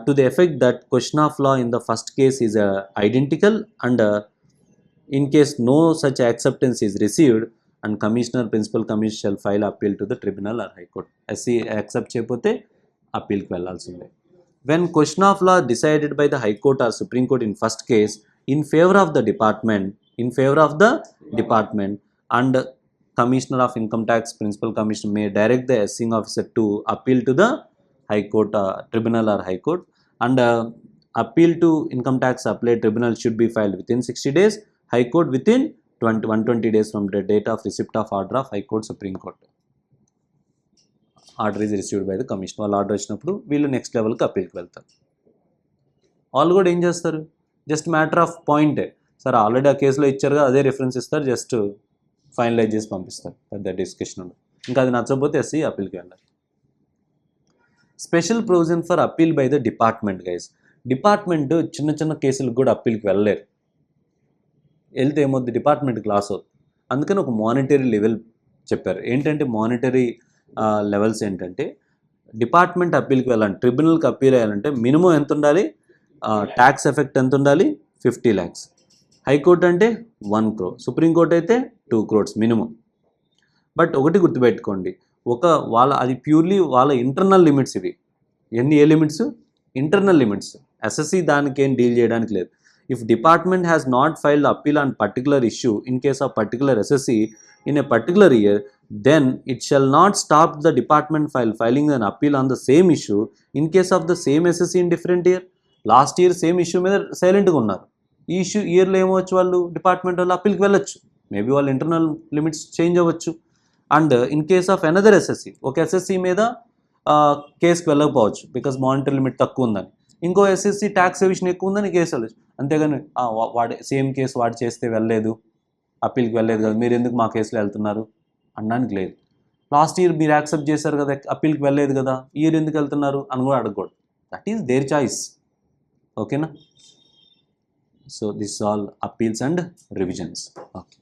Speaker 1: To the effect that question of law in the first case is identical, and in case no such acceptance is received, and commissioner, principal commissioner shall file appeal to the tribunal or high court. SC accept చేయకపోతే అప్పీల్కి వెళ్ళాల్సిందే. When question of law decided by the high court or supreme court in first case in favor of the department, and commissioner of income tax, principal commissioner may direct the assessing officer to appeal to the high court, tribunal or high court, and appeal to income tax appellate tribunal should be filed within 60 days, high court within 120 days from the date of receipt of order of high court, supreme court. Order is received by the commission. వాళ్ళు order వచ్చినప్పుడు వీళ్ళు next లెవెల్కి అప్పీల్కి వెళ్తారు. వాళ్ళు కూడా ఏం చేస్తారు? Just matter of పాయింటే సార్, ఆల్రెడీ ఆ కేసులో ఇచ్చారుగా, అదే రిఫరెన్స్ ఇస్తారు, జస్ట్ ఫైనలైజ్ చేసి పంపిస్తారు, పెద్ద డిస్కషన్ ఉండదు. ఇంకా అది నచ్చకపోతే ఎస్సీ అప్పీల్కి వెళ్ళాలి. Special provision for appeal by the department guys. Department చిన్న చిన్న కేసులకు కూడా అప్పీల్కి వెళ్ళలేరు. వెళ్తే ఏమవుతుంది? డిపార్ట్మెంట్కి లాస్ అవుతుంది. అందుకని ఒక మానిటరీ లెవెల్ చెప్పారు. ఏంటంటే మానిటరీ లెవెల్స్ ఏంటంటే, డిపార్ట్మెంట్ అప్పీల్కి వెళ్ళాలి, ట్రిబ్యునల్కి అప్పీల్ అయ్యాలంటే మినిమం ఎంత ఉండాలి? ట్యాక్స్ ఎఫెక్ట్ ఎంత ఉండాలి? 50 lakhs. హైకోర్టు అంటే 1 crore, సుప్రీంకోర్టు అయితే 2 crores మినిమం. బట్ ఒకటి గుర్తుపెట్టుకోండి, అది ప్యూర్లీ వాళ్ళ ఇంటర్నల్ లిమిట్స్ ఇవి. ఏ లిమిట్స్? Internal limits. ఎస్ఎస్సి దానికి ఏం డీల్ చేయడానికి లేదు. If department has not filed appeal on particular issue in case of particular SSC in a particular year, then it shall not stop the department filing an appeal on the same issue in case of the same SSC in different year. Last year same issue మీద సైలెంట్గా ఉన్నారు, ఈ ఇయర్లో ఏమవచ్చు? వాళ్ళు department వాళ్ళు అప్పీల్కి వెళ్ళొచ్చు. Maybe వాళ్ళ internal limits change అవ్వచ్చు. And in case of another SSC, ఒక ఎస్ఎస్సి మీద కేసుకి వెళ్ళకపోవచ్చు బికాస్ మానిటరీ లిమిట్ తక్కువ ఉందని, ఇంకో ఎస్ఎస్సి ట్యాక్స్ ఎవిషన్ ఎక్కువ ఉందని కేసు వెళ్ళచ్చు. అంతేగాని సేమ్ కేసు వాడు చేస్తే వెళ్ళలేదు, అప్పీల్కి వెళ్ళలేదు కదా, మీరు ఎందుకు మా కేసులో వెళ్తున్నారు అనడానికి లేదు. లాస్ట్ ఇయర్ మీరు యాక్సెప్ట్ చేశారు కదా, అప్పీల్కి వెళ్ళలేదు కదా, ఈ ఇయర్ ఎందుకు వెళ్తున్నారు అని కూడా అడగకూడదు. That is their choice. ఓకేనా? So this all appeals and revisions. Okay.